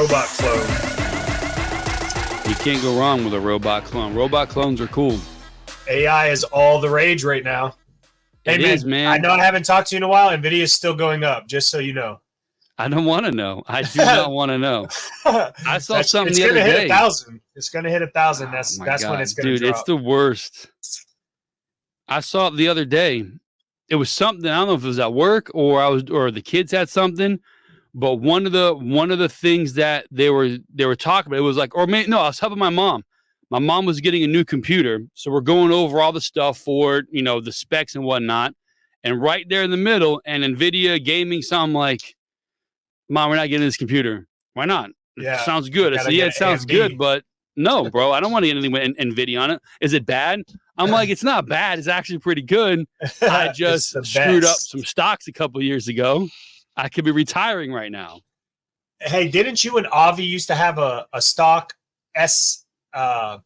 robot clone. You can't go wrong with a robot clone. Robot clones are cool. AI is all the rage right now. Hey, It is, man. I know I haven't talked to you in a while. NVIDIA is still going up, just so you know. I don't want to know. I do not want to know. I saw something the other day. Hit 1,000. It's going to hit 1,000. That's when it's going to drop. Dude, it's the worst. I saw it the other day. It was something. I don't know if it was at work or the kids had something. But one of the things that they were talking about, it was like, I was helping my mom. My mom was getting a new computer, so we're going over all the stuff for it, the specs and whatnot. And right there in the middle, and NVIDIA gaming, so I'm like, Mom, we're not getting this computer. Why not? Yeah, it sounds good. I said, yeah, it sounds good, but no, bro, I don't want to get anything with NVIDIA on it. Is it bad? I'm like, it's not bad. It's actually pretty good. I just screwed up some stocks a couple of years ago. I could be retiring right now. Hey, didn't you and Avi used to have a stock SMCI?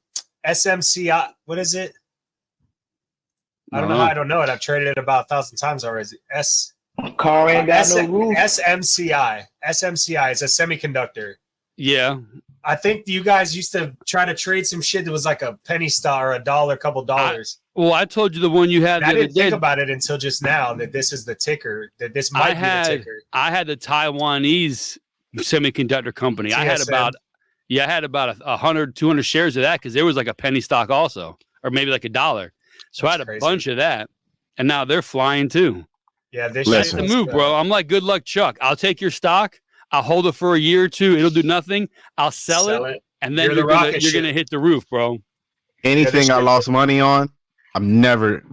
What is it? I don't know. I don't know it. I've traded it about 1,000 times already. Car ain't got no roof. SMCI. SMCI is a semiconductor. Yeah. I think you guys used to try to trade some shit that was like a penny stock or $1, couple dollars. I told you the one you had. I didn't think about it until just now that this is the ticker. That this might be the ticker. I had the Taiwanese semiconductor company. TSM. I had about 100, 200 shares of that because there was like a penny stock also, or maybe like $1. So I had a bunch of that, and now they're flying too. Yeah, that's the move, bro. I'm like, good luck, Chuck. I'll take your stock. I'll hold it for a year or two. It'll do nothing. I'll sell it, and then you're gonna hit the roof, bro. Anything I lost money on, I'm never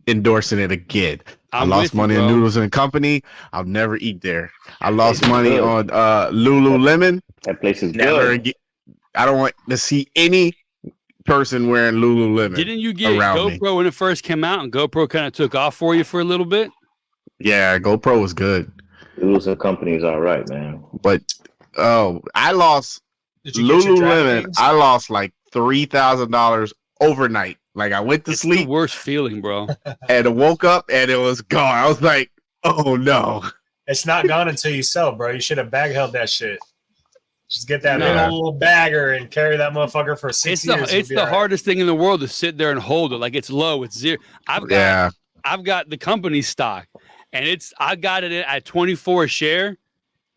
endorsing it again. I lost money on Noodles and Company. I'll never eat there. I lost money on Lululemon. That place is never good. I don't want to see any person wearing Lululemon. Didn't you get GoPro when it first came out, and GoPro kind of took off for you for a little bit? Yeah, GoPro was good. Noodles and Company is all right, man. But I lost Lululemon. I lost like $3,000 overnight. Like I went to sleep. The worst feeling, bro. And I woke up and it was gone. I was like, oh no. It's not gone until you sell, bro. You should have bag held that shit. Just get that little bagger and carry that motherfucker for 6 years. It's the hardest thing in the world to sit there and hold it. Like it's low, it's zero. I've got the company stock, and I got it at 24 a share,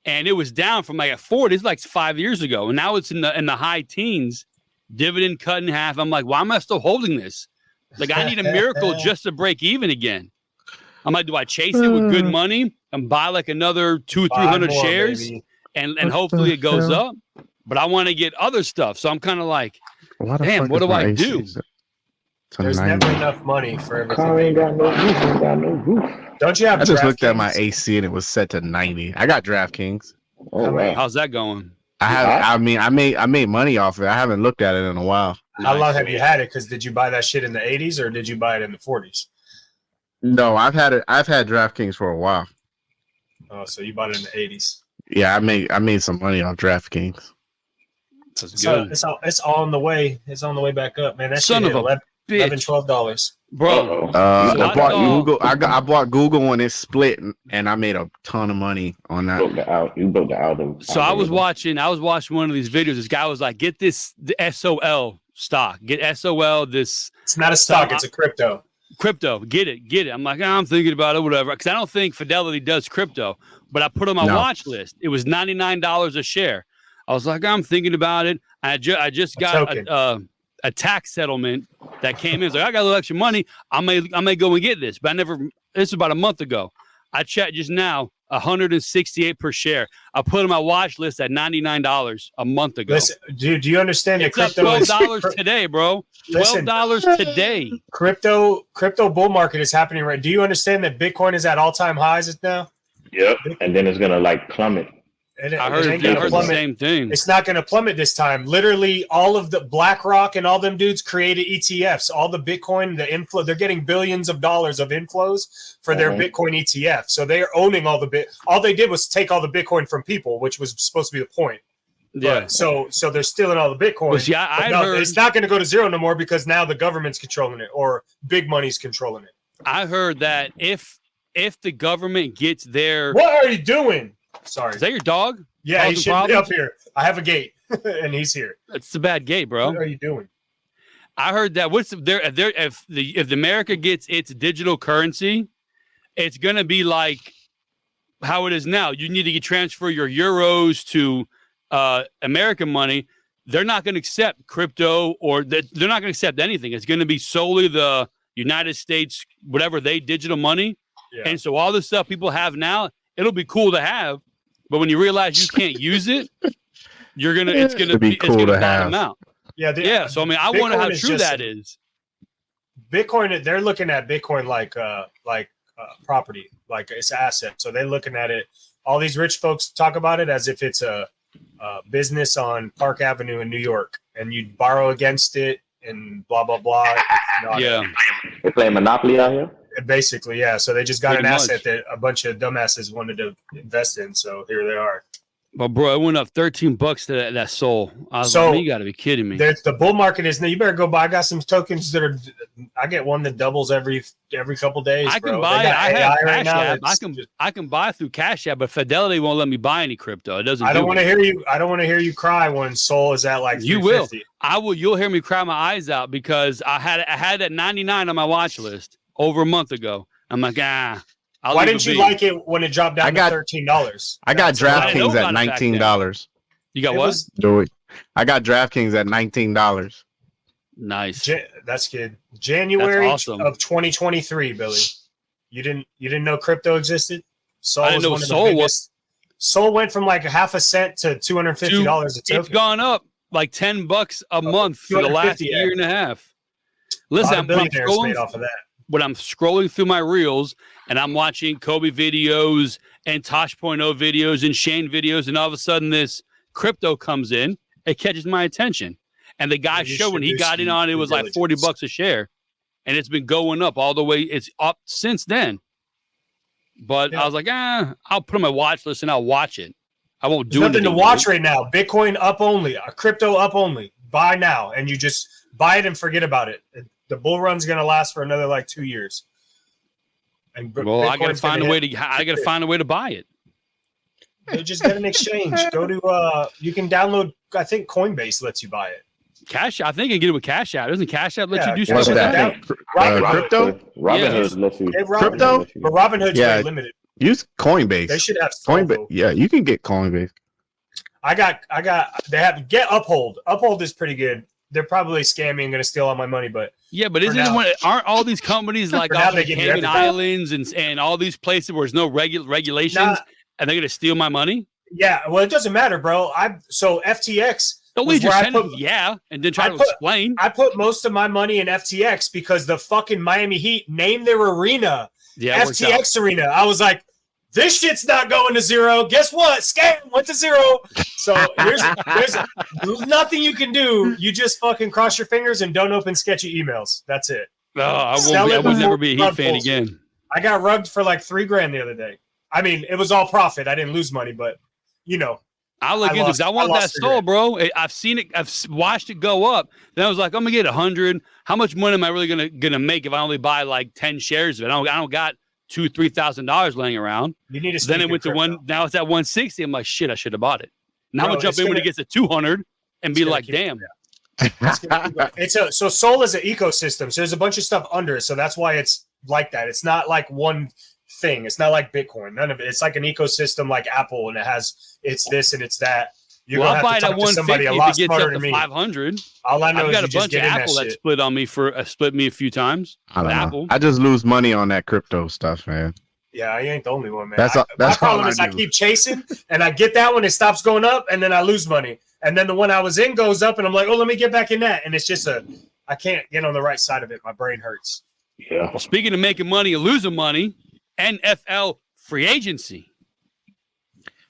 and it was down from like at 40. It's like 5 years ago, and now it's in the high teens. Dividend cut in half. I'm like, why am I still holding this? Like I need a miracle just to break even again. I'm like, do I chase it with good money and buy like another 200-300 shares? Maybe. And hopefully it goes up, but I want to get other stuff. So I'm kind of like, damn, what do I do? There's never enough money for everything. Car ain't got no roof. Don't you have? I just looked at my AC and it was set to 90. I got DraftKings. Oh wow, how's that going? I made money off it. I haven't looked at it in a while. How long have you had it? Because did you buy that shit in the 80s or did you buy it in the 40s? No, I've had DraftKings for a while. Oh, so you bought it in the 80s. Yeah, I made some money off DraftKings. That's good. It's all on the way. It's on the way back up, man. That son of a $11, $12, bro. I bought Google. I bought Google when it split, and I made a ton of money on that. You built the algorithm. So I was watching one of these videos. This guy was like, "Get the SOL stock. Get SOL. This. It's not a stock. It's a crypto. Crypto. Get it. I'm like, I'm thinking about it, whatever. Because I don't think Fidelity does crypto. But I put on my watch list. It was $99 a share. I was like, I'm thinking about it. I just got a tax settlement that came in. It's like, I got a little extra money. I may go and get this. But this is about a month ago. I checked just now, $168 per share. I put on my watch list at $99 a month ago. Listen, dude, do you understand that crypto is $12 today, bro? $12 today. Crypto bull market is happening right. Do you understand that Bitcoin is at all-time highs now? Yep, and then it's gonna like plummet. I heard the same thing. It's not going to plummet this time. Literally, all of the BlackRock and all them dudes created ETFs. All the Bitcoin, the inflow, they're getting billions of dollars of inflows for their Bitcoin ETF. So they are owning all the bit. All they did was take all the Bitcoin from people, which was supposed to be the point. Yeah. But, so they're stealing all the Bitcoin. Well, see, I heard it's not going to go to zero no more because now the government's controlling it or big money's controlling it. I heard that if the government gets their what are you doing? Sorry, is that your dog? Yeah, he should be up here. I have a gate, and he's here. It's a bad gate, bro. What are you doing? I heard that if America gets its digital currency, it's gonna be like how it is now. You need to transfer your euros to American money. They're not going to accept crypto, or they're not going to accept anything. It's going to be solely the United States, whatever digital money. Yeah. And so all the stuff people have now, it'll be cool to have, but when you realize you can't use it, it's gonna bottom out. Yeah. So I mean, I wonder how true that is. Bitcoin, they're looking at Bitcoin like property, like it's an asset. So they're looking at it. All these rich folks talk about it as if it's a business on Park Avenue in New York, and you borrow against it and blah blah blah. Yeah, they play Monopoly out here. Basically, yeah. So they just got an asset that a bunch of dumbasses wanted to invest in. So here they are. But bro, it went up $13 to that Sol. I was like, you got to be kidding me. The bull market is now. You better go buy. I got some tokens that are. I get one that doubles every couple days. I can buy. I have Cash App. I can buy through Cash App, but Fidelity won't let me buy any crypto. It doesn't. I don't want to hear you. I don't want to hear you cry when Sol is at like 350. You will. I will. You'll hear me cry my eyes out because I had that 99 on my watch list over a month ago. I'm like, why didn't you like it when it dropped down to $13? I got DraftKings at $19. You got what? I got DraftKings at $19. Nice. That's good. January of 2023, Billy. You didn't know crypto existed? I didn't know Sol was. Sol went from like half a cent to $250 a token. It's gone up like $10 a month for the last year and a half. Listen, I'm made off of that. When I'm scrolling through my reels and I'm watching Kobe videos and Tosh.0 videos and Shane videos, and all of a sudden this crypto comes in, it catches my attention. And the guy showed when he got in on it was like $40 a share, and it's been going up all the way. It's up since then. But I was like, I'll put on my watch list and I'll watch it. I won't do nothing to watch right now. Bitcoin up only, crypto up only. Buy now, and you just buy it and forget about it. The bull run's going to last for another like 2 years. And I got to find a way to. I got to find a way to buy it. You just get an exchange. Go to. You can download. I think Coinbase lets you buy it. Cash. I think you can get it with Cash App. Doesn't Cash App let you do what's stuff that? Crypto. Robinhood lets you. Crypto. But Robinhood's very limited. Use Coinbase. They should have Coinbase. Yeah, you can get Coinbase. I got. They have get Uphold. Uphold is pretty good. They're probably scamming and going to steal all my money, but aren't all these companies like off the Cayman Islands and all these places where there's no regulations and they're going to steal my money? Yeah, well, it doesn't matter, bro. So FTX. Don't we just and then try to explain? I put most of my money in FTX because the fucking Miami Heat named their arena FTX Arena. I was like, this shit's not going to zero. Guess what? Scam went to zero. So there's nothing you can do. You just fucking cross your fingers and don't open sketchy emails. That's it. No, I would never be a Heat fan again. I got rugged for like $3,000 the other day. I mean, it was all profit. I didn't lose money, but I'll look into it. I want that Sol, bro. I've seen it. I've watched it go up. Then I was like, I'm gonna get 100. How much money am I really gonna make if I only buy like 10 shares of it? I don't got $2,000-$3,000 laying around. You need to. Then it went to one. Now it's at 160. I'm like, shit, I should have bought it. Now I'm gonna jump in when it gets to 200 and be like, damn. So Sol is an ecosystem. So there's a bunch of stuff under it. So that's why it's like that. It's not like one thing. It's not like Bitcoin. None of it. It's like an ecosystem, like Apple, and it's this and it's that. I'll buy it at 150 if it gets up to 500. All I know I've got is a bunch of Apple that split on me split me a few times. Apple. I just lose money on that crypto stuff, man. Yeah, I ain't the only one, man. That's my problem is I keep chasing, and I get that one, it stops going up, and then I lose money. And then the one I was in goes up, and I'm like, oh, let me get back in that. And it's just I can't get on the right side of it. My brain hurts. Yeah. Well, speaking of making money and losing money, NFL Free Agency.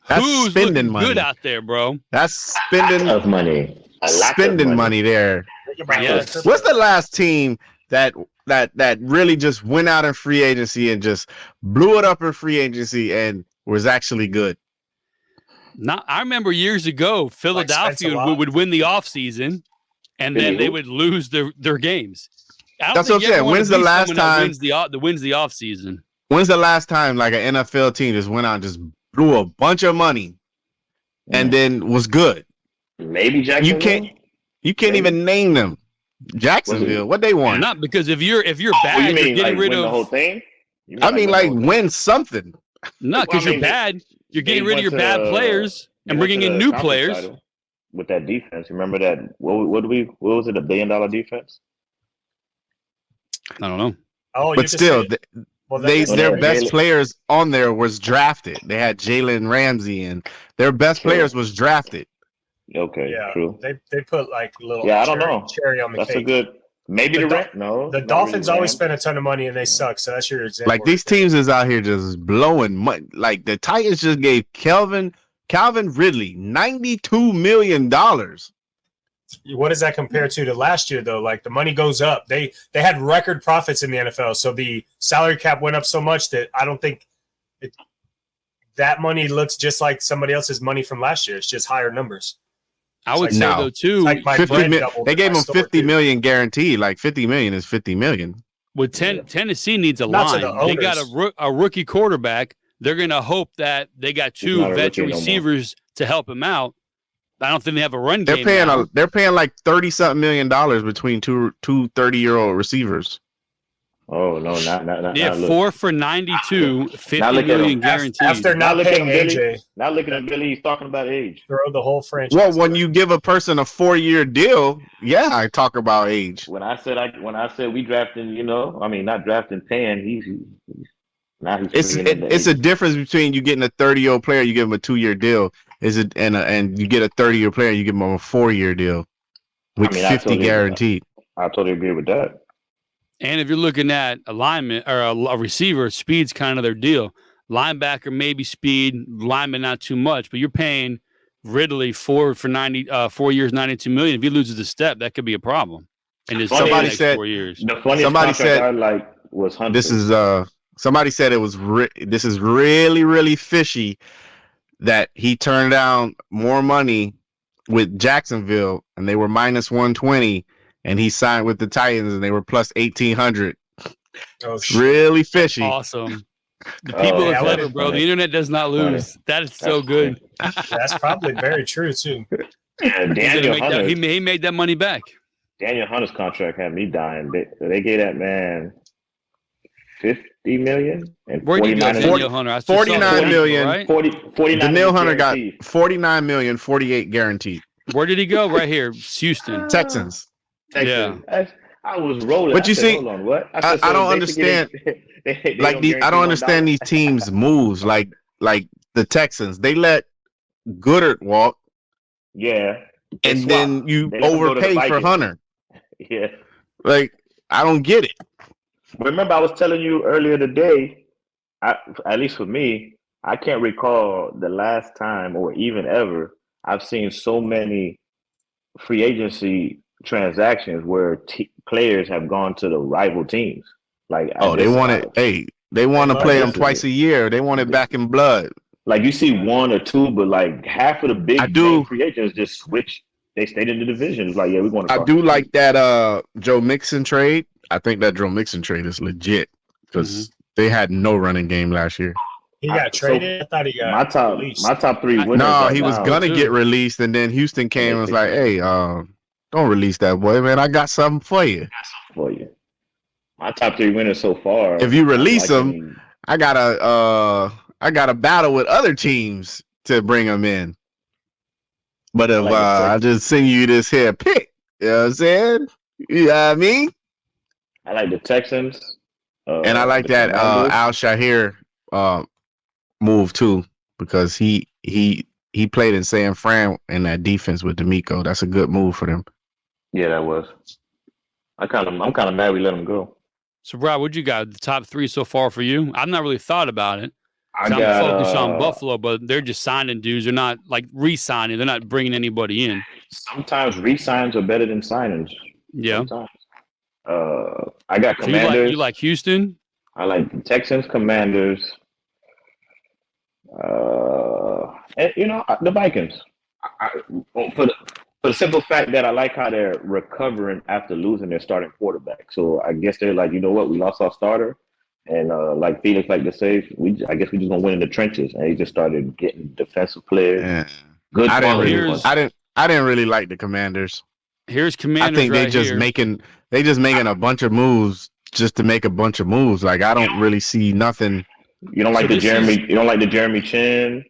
That's Who's spending money. Good out there, bro. That's spending of money. Spending money there. Yes. What's the last team that really just went out in free agency and just blew it up in free agency and was actually good? I remember years ago, Philadelphia would win the offseason, and then they would lose their games. That's what I'm saying. When's the last time wins the offseason? When's the last time like an NFL team just went out and just blew a bunch of money and then was good. Maybe Jacksonville. You can't even name them. Jacksonville, what they want? Not because if you're bad, you mean you're getting like rid win of the whole thing. I mean, like win something. Not because you're bad. You're getting rid of your bad players and bringing in new players. With that defense, remember that? What was it? $1 billion defense? I don't know. Oh, but still, their best players on there was drafted. They had Jalen Ramsey, and their best players was drafted. Okay, yeah, true. They put like little I don't know. cherry on the cake. That's a good. Maybe the Dolphins always spend a ton of money and they suck. So that's your example. Like these teams is out here just blowing money. Like the Titans just gave Calvin Ridley $92 million. What does that compare to last year though? Like the money goes up. They had record profits in the NFL, so the salary cap went up so much that I don't think that money looks just like somebody else's money from last year. It's just higher numbers. I would say though too. Like they gave him $50 million guaranteed. Like $50 million is $50 million. With Tennessee needs a line. They got a rookie quarterback. They're going to hope that they got two veteran receivers to help him out. I don't think they have a run game. They're paying like $30-something million between two 30-year-old receivers. Oh no, not yeah, 4 for 92, $50 million guaranteed. After not paying AJ. Not looking at Billy, he's talking about age. Throw the whole franchise. Well, when you give a person a 4-year deal, yeah, I talk about age. When I said we drafting, not drafting, paying, it's a difference between you getting a 30-year-old player, you give him a 2-year deal, and you get a 30-year player, you give him a 4-year deal with 50 guaranteed. I totally agree with that. And if you're looking at a lineman or a receiver, speed's kind of their deal. Linebacker maybe speed, lineman not too much, but you're paying Ridley 4 years, $92 million. If he loses a step, that could be a problem. And somebody said 4 years. The funniest contract I like was Hunter. This is somebody said it was this is really, really fishy that he turned down more money with Jacksonville and they were minus 120. And he signed with the Titans, and they were plus 1,800. Oh, really fishy. Awesome. The people are clever, bro. The internet does not lose. That is so good. That's probably very true too. He made that money back. Daniel Hunter's contract had me dying. They gave that man $50 million and Where did you go, Daniel Hunter? $49 million. Right? 49. Daniel Hunter got $49 million, 48 guaranteed. Where did he go? Right here, Houston. Texans. Yeah, I was rolling. But you see, hold on, what? I don't understand. I don't understand these teams' moves. Like the Texans, they let Goddard walk. Yeah, and then you overpay for Hunter. Yeah, like I don't get it. Remember, I was telling you earlier today. At least for me, I can't recall the last time or even ever I've seen so many free agency transactions where players have gone to the rival teams. Like, they want it. They want to play them twice a year. They want it back in blood. Like you see one or two, but like half of the big free agents just switch. They stayed in the division. It's like, yeah, we're going to. I do like that Joe Mixon trade. I think that Joe Mixon trade is legit because they had no running game last year. He got traded. I thought he got released. My top three winners. No, he was gonna get released, and then Houston came and was like, "Hey, don't release that boy, man. I got something for you." My top three winners so far. If you release him, I got a battle with other teams to bring him in. But if I just send you this here pick, you know what I'm saying? You know what I mean? I like the Texans. And I like that Al Shahir move too, because he played in San Fran in that defense with D'Amico. That's a good move for them. Yeah, that was. I'm kind of mad we let him go. So, Brad, what you got? The top three so far for you? I've not really thought about it. I'm focused on Buffalo, but they're just signing dudes. They're not like re-signing. They're not bringing anybody in. Sometimes re-signs are better than signings. Yeah. Sometimes. I got Commanders. You like Houston? I like the Texans, Commanders. And the Vikings. For the simple fact that I like how they're recovering after losing their starting quarterback. So I guess they're like, you know what, we lost our starter, and like Felix like to say, I guess we just gonna win in the trenches. And he just started getting defensive players. Yeah. Good. I didn't really like the Commanders. Here's Commanders. I think they just making a bunch of moves just to make a bunch of moves. Like I don't really see nothing. You don't like You don't like the Jeremy Chin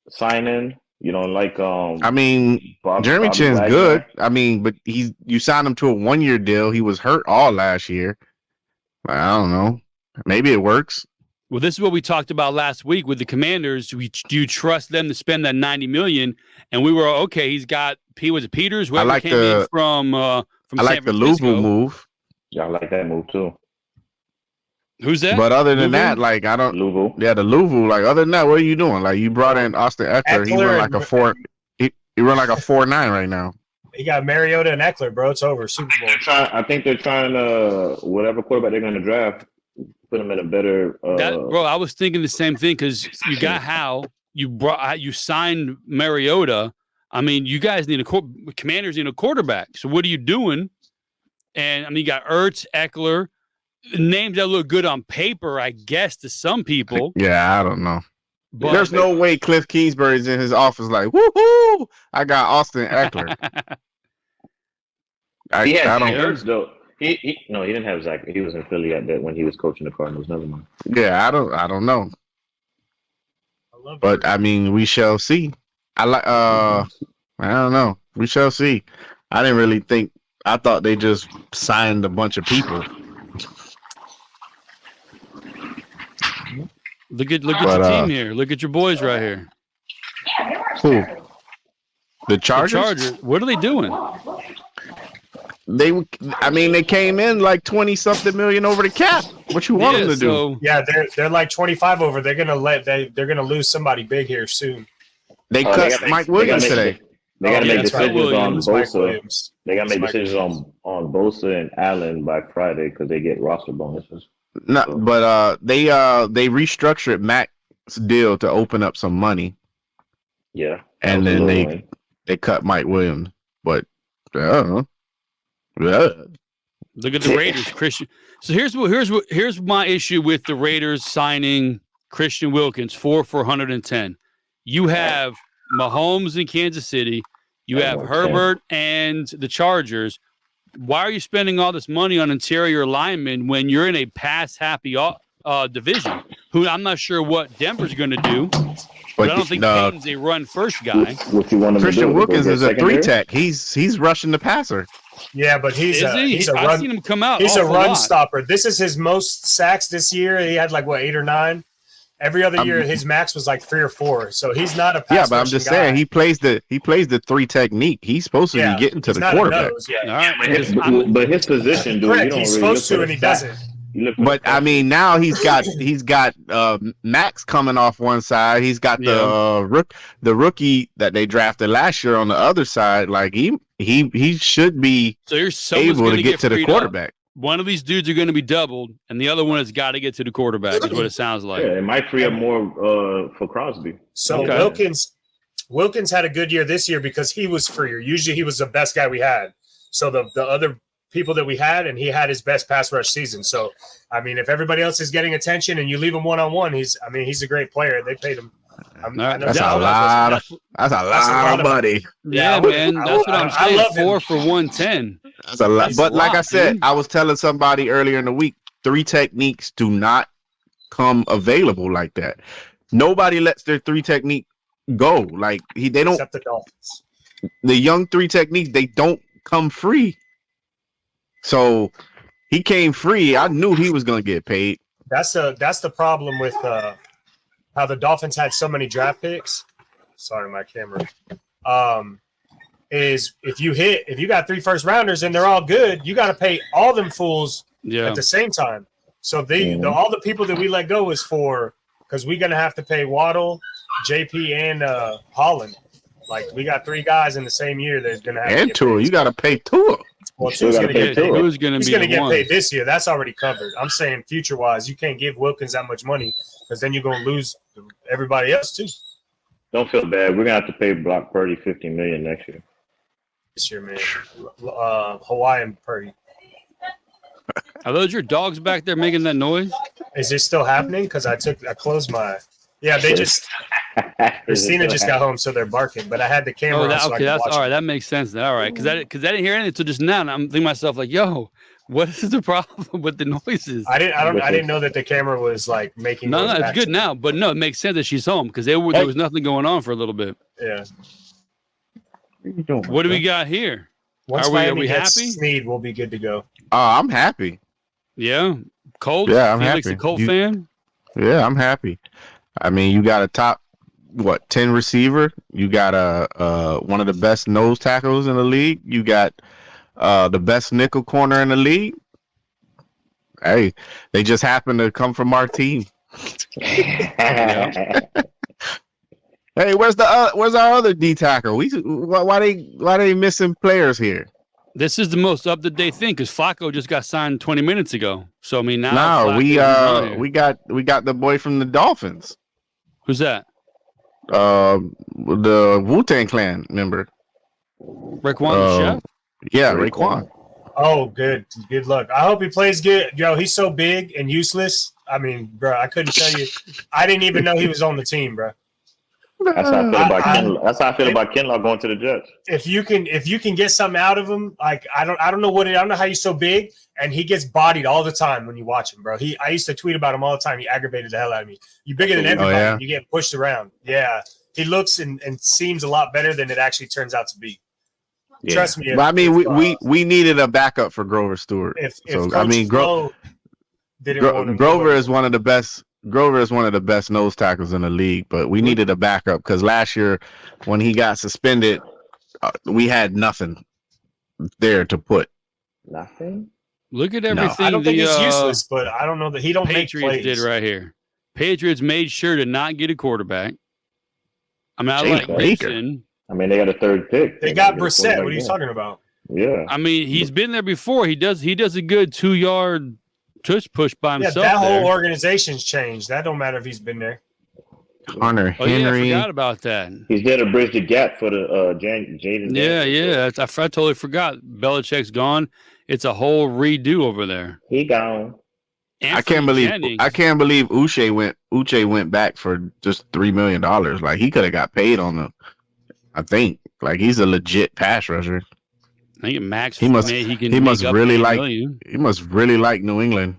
signing. You don't like I mean, Jeremy Chin's good. I mean, but you signed him to a 1-year deal. He was hurt all last year. I don't know. Maybe it works. Well, this is what we talked about last week with the Commanders. Do you trust them to spend that $90 million? And we were okay. He's got was it Peters? Whoever came in from I San like the Francisco. Louisville move. Yeah, I like that move too. Who's that? But other than that, like I don't. Louisville. Yeah, the Louisville. Like other than that, what are you doing? Like you brought in Austin Eckler. He run like a 4. He run like a 4.9 right now. He got Mariota and Eckler, bro. It's over. Super Bowl. I think they're trying to whatever quarterback they're going to draft, put him in a better. Bro, I was thinking the same thing because you got Howe, you signed Mariota. I mean, you guys need Commanders need a quarterback. So what are you doing? And I mean, you got Ertz, Eckler, names that look good on paper, I guess, to some people. Yeah, I don't know. But there's no way Cliff Kingsbury's in his office like, woohoo! I got Austin Eckler. He had Ertz though. He didn't have Zach. He was in Philly at that when he was coaching the Cardinals. Never mind. Yeah, I don't know. But I mean, we shall see. I don't know. We shall see. I didn't really think. I thought they just signed a bunch of people. Look at your team here. Look at your boys right here. Who? The Chargers? The Chargers. What are they doing? They came in like 20-something million over the cap. What you want them to do? Yeah, they're like 25 over. They're gonna lose somebody big here soon. They cut Mike Williams today. They got to make decisions on Bosa. They got to make decisions on Bosa and Allen by Friday because they get roster bonuses. No, but they restructured Mac's deal to open up some money. Yeah, and then they cut Mike Williams. But I don't know. Yeah. Look at the Raiders, Christian. So here's my issue with the Raiders signing Christian Wilkins for 110. You have Mahomes in Kansas City. You have Herbert and the Chargers. Why are you spending all this money on interior linemen when you're in a pass-happy division? Who I'm not sure what Denver's going to do. But I don't think Payton's a run-first guy. What you want Christian Wilkins is a 3-tech. He's rushing the passer. Yeah, but he's a run. I've seen him come out. He's a run stopper. This is his most sacks this year. He had like 8 or 9. Every other year, his max was like 3 or 4. So he's not a pass. Yeah, but I'm just saying he plays the 3 technique. He's supposed to be getting to the quarterback. But his position, dude, correct. He's supposed to, and he doesn't. But I mean, now he's got Max coming off one side. He's got the rookie that they drafted last year on the other side. Like he should be able to get to the quarterback. One of these dudes are going to be doubled, and the other one has got to get to the quarterback. Is what it sounds like. Yeah, it might free up more for Crosby. So Wilkins had a good year this year because he was freer. Usually, he was the best guy we had. So the other people that we had, and he had his best pass rush season. So I mean, if everybody else is getting attention and you leave him one-on-one, he's a great player. They paid him. That's a lot of money. Yeah, man. That's what I'm saying. 4 for 110. That's a lot. But like I said, I was telling somebody earlier in the week, 3 techniques do not come available like that. Nobody lets their 3 technique go. Like they don't. Except the Dolphins. The young 3 techniques, they don't come free. So he came free. I knew he was going to get paid. That's the problem with how the Dolphins had so many draft picks. Sorry, my camera. Is if you got 3 first rounders and they're all good, you got to pay all them fools at the same time. So all the people that we let go is because we're gonna have to pay Waddle, JP, and Holland. Like we got 3 guys in the same year that's gonna have and Tua. You got to pay Tua. Well, Tua's gonna get paid. Who's gonna get paid this year? That's already covered. I'm saying future wise, you can't give Wilkins that much money because then you're gonna lose everybody else too. Don't feel bad. We're gonna have to pay Brock Purdy $50 million next year. This year, man. Hawaiian Purdy. Are those your dogs back there making that noise? Is this still happening? Because I closed my. Yeah, they just Christina just got home, so they're barking. But I had the camera. That's all right. That makes sense. All right, because I didn't hear anything until just now. And I'm thinking to myself like, "Yo, what is the problem with the noises?" I didn't know that the camera was like making. No, it's good now. But no, it makes sense that she's home because there was nothing going on for a little bit. Yeah. What do we got here? Once are we happy? Sneed, we'll be good to go. I'm happy. Yeah, Colts. Yeah, I'm Felix, happy. A Colt fan. Yeah, I'm happy. I mean, you got a top 10 receiver. You got one of the best nose tackles in the league. You got the best nickel corner in the league. Hey, they just happen to come from our team. Hey, where's our other D tackle? Why they missing players here? This is the most up to date thing because Flacco just got signed 20 minutes ago. So I mean now. No, we got the boy from the Dolphins. Who's that? The Wu-Tang Clan member. Raekwon the Chef? Yeah, Raekwon. Oh, good luck. I hope he plays good. Yo, he's so big and useless. I mean, bro, I couldn't tell you. I didn't even know he was on the team, bro. That's how I feel about Kinlaw. That's how I feel about Kinlaw going to the Jets. If you can get something out of him, like I don't know how he's so big and he gets bodied all the time when you watch him, bro. I used to tweet about him all the time. He aggravated the hell out of me. You bigger than everybody. And you get pushed around. Yeah, he looks and seems a lot better than it actually turns out to be. Yeah. Trust me. But I mean, we needed a backup for Grover Stewart. Grover is one of the best. Grover is one of the best nose tackles in the league, but we needed a backup because last year when he got suspended, we had nothing there to put. Nothing? Look at everything. No, I don't think he's useless, but I don't know that he don't Patriots make plays. Did right here. Patriots made sure to not get a quarterback. I mean, I like Mason. I mean, they got a third pick. They got Brissett. What are you talking about? Yeah. I mean, he's been there before. He does a good 2-yard tush push by himself. Yeah, that whole organization's changed. That don't matter if he's been there. Hunter Henry. I forgot about that. He's there to bridge the gap for the Jaden. Yeah. I totally forgot. Belichick's gone. It's a whole redo over there. He gone. I can't believe Uche went back for just $3 million. Like he could have got paid on them. I think like he's a legit pass rusher. I think Max. He must really like New England.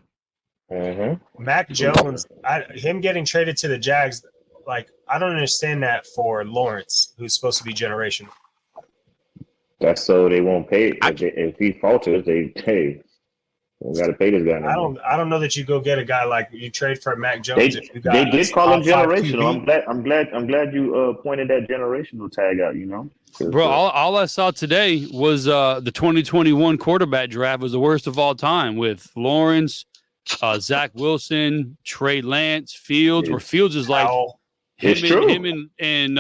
Mm-hmm. Mac Jones, him getting traded to the Jags, like I don't understand that for Lawrence, who's supposed to be generational. That's so they won't pay. If he falters, we got to pay this guy now. I don't know that you go get a guy like you trade for Mac Jones. They did call him generational. I'm glad you pointed that generational tag out. You know. Bro, all I saw today was the 2021 quarterback draft was the worst of all time with Lawrence, Zach Wilson, Trey Lance, Fields, where Fields is like him and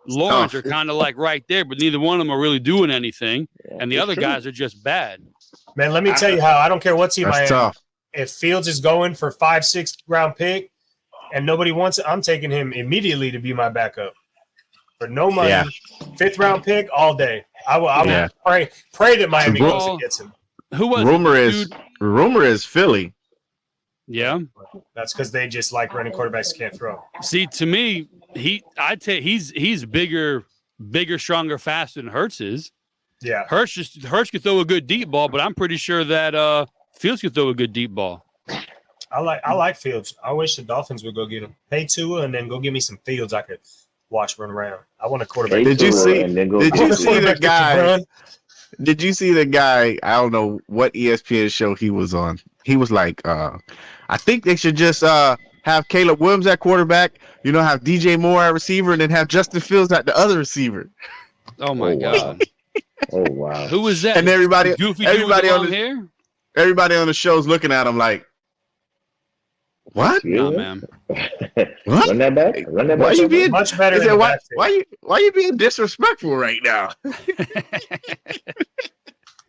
Lawrence are kind of like right there, but neither one of them are really doing anything, and the other guys are just bad. Man, let me tell you how I don't care what team I am. Tough. If Fields is going for 5-6 round pick and nobody wants it, I'm taking him immediately to be my backup. For no money, 5th round pick all day. I will pray that Miami goes and gets him. Who was rumor is Philly. Yeah, that's because they just like running quarterbacks can't throw. See, to me, he's bigger, stronger, faster than Hurts is. Yeah, Hurts could throw a good deep ball, but I'm pretty sure that Fields could throw a good deep ball. I like Fields. I wish the Dolphins would go get him. Pay Tua and then go give me some Fields I could watch run around. I want a quarterback. Did you see the guy? Did you see the guy? I don't know what ESPN show he was on. He was like, I think they should just have Caleb Williams at quarterback, have DJ Moore at receiver, and then have Justin Fields at the other receiver. Oh my God. Oh wow. Who was that? And everybody on the show's looking at him like, what? No, man. What? Run that back. Why you being much better? Why you being disrespectful right now?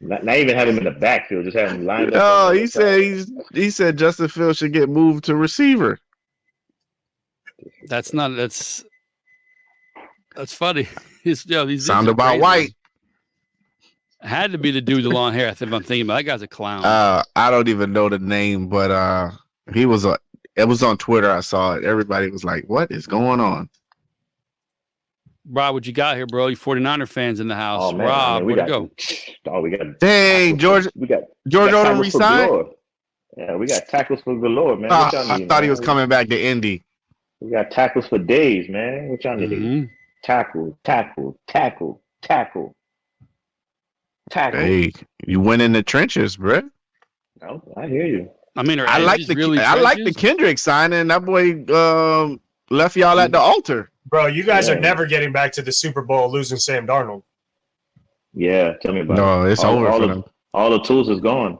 Not even have him in the backfield, just have him lined up. Oh, he said Justin Fields should get moved to receiver. That's funny. These sound about white. Had to be the dude with the long hair. I think I'm thinking about that guy's a clown. I don't even know the name, but he was It was on Twitter. I saw it. Everybody was like, "What is going on?" Rob, what you got here, bro? You 49er fans in the house. Oh, man. Rob, where'd it go? Oh, we got. Dang, George. We got George Odom tackles for resigned. galore. Yeah, we got tackles for galore, man. What y'all I need, thought man? he was coming back to Indy. We got tackles for days, man. What y'all need? Mhm. Tackle. Hey, you went in the trenches, bro. No, I hear you. I mean, I like the Kendrick signing. That boy left y'all at the altar. Bro, you guys are never getting back to the Super Bowl losing Sam Darnold. Yeah, tell me about it. No, it's over for them. All the tools is gone.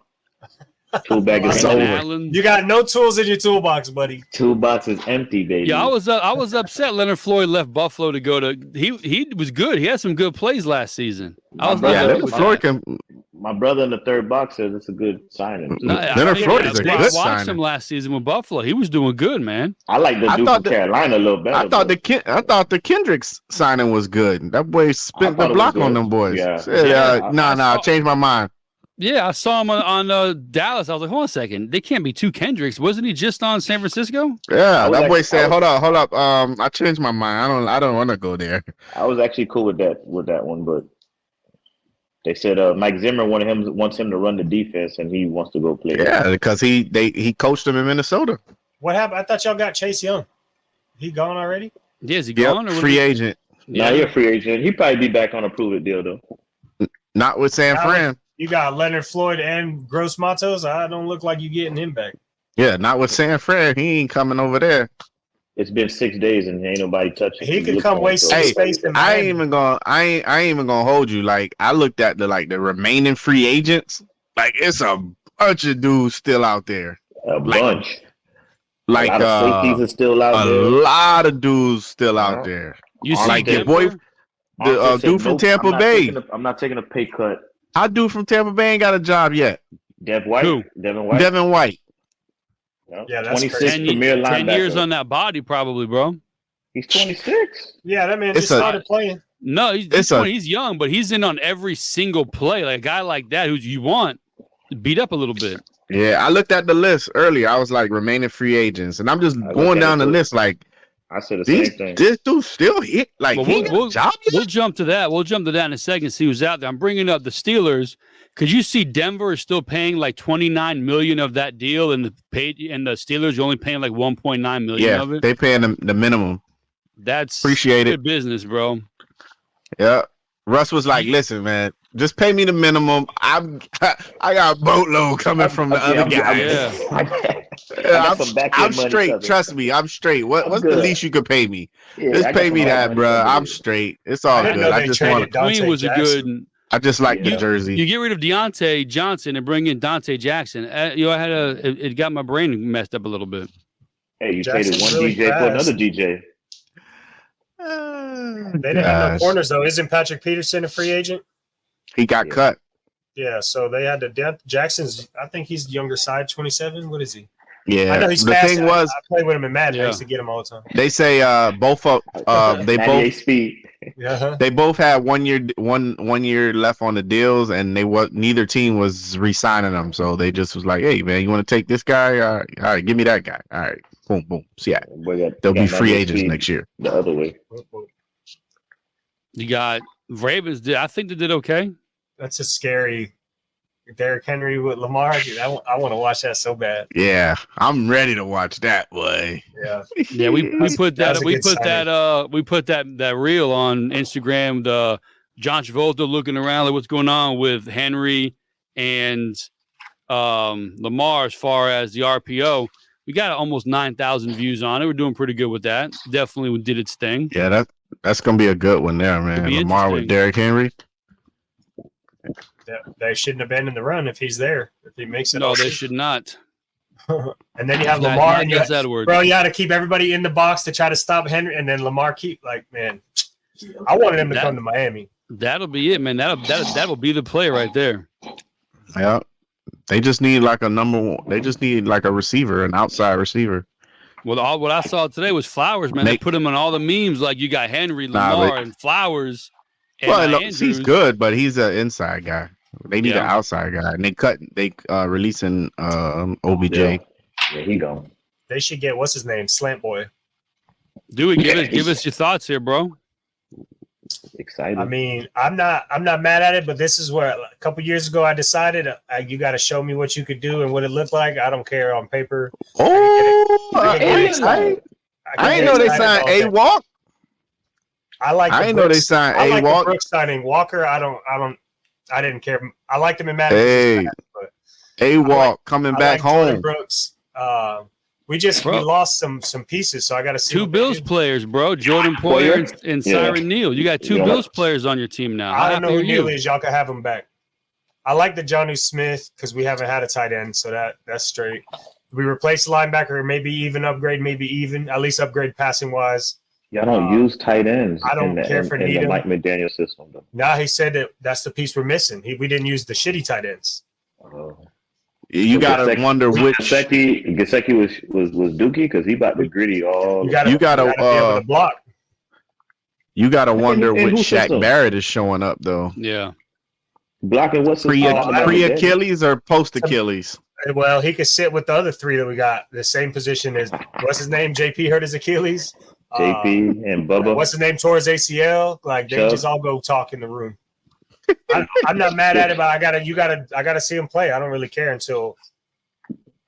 Tool bag is over. You got no tools in your toolbox, buddy. Toolbox is empty, baby. Yeah, I was upset. Leonard Floyd left Buffalo to go to. He was good. He had some good plays last season. My brother in the third box says it's a good signing. Leonard Floyd is a good signing. I watched him last season with Buffalo. He was doing good, man. I like the dude from Carolina a little better. I thought the Kendricks signing was good. That boy spent the block on them boys. I changed my mind. Yeah, I saw him on Dallas. I was like, hold on a second. They can't be two Kendricks. Wasn't he just on San Francisco? Yeah, that boy said, hold up. I changed my mind. I don't want to go there. I was actually cool with that one, but they said Mike Zimmer wants him to run the defense, and he wants to go play. Yeah, because he coached him in Minnesota. What happened? I thought y'all got Chase Young. He gone already? Yeah, is he gone? Or free agent. Yeah, he's a free agent. He'd probably be back on a prove-it deal, though. Not with San Fran. You got Leonard Floyd and Gross Matos. I don't look like you getting him back. Yeah, not with San Fran. He ain't coming over there. It's been 6 days and ain't nobody touching him. He could come waste some space. I ain't even gonna hold you. Like, I looked at the remaining free agents. Like, it's a bunch of dudes still out there. A bunch. Like a lot of safeties are still out there. A lot of dudes still out there. You see, like your boy, the dude from Tampa Bay. I'm not taking a pay cut. Our dude from Tampa Bay ain't got a job yet. Devin White. Who? Devin White. Yeah, that's 26 crazy. premier linebacker. 10 years on that body, probably, bro. He's 26. Yeah, that man just started playing. No, he's young, but he's in on every single play. Like a guy like that who you want beat up a little bit. Yeah, I looked at the list earlier. I was like remaining free agents, and I'm just going down the list like I said the same thing. This dude still hit like we'll jump to that. We'll jump to that in a second. See who's out there. I'm bringing up the Steelers. Could you see Denver is still paying like $29 million of that deal, and the Steelers are only paying like $1.9 million of it? They paying the minimum. That's appreciate good business, bro. Yeah. Russ was like, "Listen, man, just pay me the minimum. I got a boatload coming from the other guy. I'm straight. Trust me, I'm straight. What's the least you could pay me? Just pay me that, bro. I'm straight. It's all good. I just want Queen was a good. I just like the jersey. You get rid of Deontay Johnson and bring in Dante Jackson. It got my brain messed up a little bit. Hey, you traded one really DJ for another DJ. They didn't have no corners though. Isn't Patrick Peterson a free agent? He got cut. Yeah, so they had to. Jackson's. I think he's the younger side, 27. What is he? Yeah, I know he's the fast. thing was, I played with him in Madden. I used to get him all the time. They say speed. They both had 1 year left on the deals, and neither team was re-signing them. So they just was like, "Hey, man, you want to take this guy? All right, give me that guy. All right, boom, boom. See ya. They'll be free agents next year." The other way. You got Ravens. I think they did okay. That's a scary. Derrick Henry with Lamar. Dude, I want to watch that so bad. Yeah, I'm ready to watch that, boy. Yeah. We put that reel on Instagram. The John Travolta looking around like what's going on with Henry and Lamar as far as the RPO. We got almost 9,000 views on it. We're doing pretty good with that. Definitely did its thing. Yeah, that's gonna be a good one there, man. Lamar with Derrick Henry. They shouldn't have been in the run if he's there. If he makes it. No, they should not. And then you have Lamar. And you got to keep everybody in the box to try to stop Henry. And then Lamar man, I wanted him to come to Miami. That'll be it, man. That'll be the play right there. Yeah. They just need like a number one. They just need like a receiver, an outside receiver. Well, what I saw today was Flowers, man. They put him on all the memes. Like you got Henry, Lamar, and Flowers. Well, he's good, but he's an inside guy. They need an outside guy, and they releasing OBJ. Yeah, he gone. They should get what's his name, Slant Boy. Do it. Give us your thoughts here, bro. Excited. I mean, I'm not mad at it, but this is where a couple years ago I decided you got to show me what you could do and what it looked like. I don't care on paper. I ain't know they signed A-Walk. I ain't know they signed A-Walk. Brooks signing Walker. I didn't care. I liked him in Madden. Hey, A-Walk coming back home. Brooks. We lost some pieces, so I got to see. 2 Bills players, bro. Jordan Poyer and Siren Neal. You got 2 Bills players on your team now. I don't know who Neal is. Y'all can have him back. I like the Jonnu Smith because we haven't had a tight end, so that's straight. We replace linebacker, maybe even upgrade, at least upgrade passing wise. Y'all don't use tight ends. I don't care for the Mike McDaniel system, though. Nah, he said that's the piece we're missing. We didn't use the shitty tight ends. You gotta wonder which Gesicki was Dookie because he about to gritty all. You gotta be able to block. You gotta wonder which Shaq Barrett is showing up though. Yeah, blocking what's pre-Achilles or post-Achilles. Well, he could sit with the other 3 that we got. The same position as what's his name? JP hurt his Achilles. JP and Bubba. What's his name? Tore his ACL. Like they just all go talk in the room. I'm not mad at it, but I gotta see him play. I don't really care until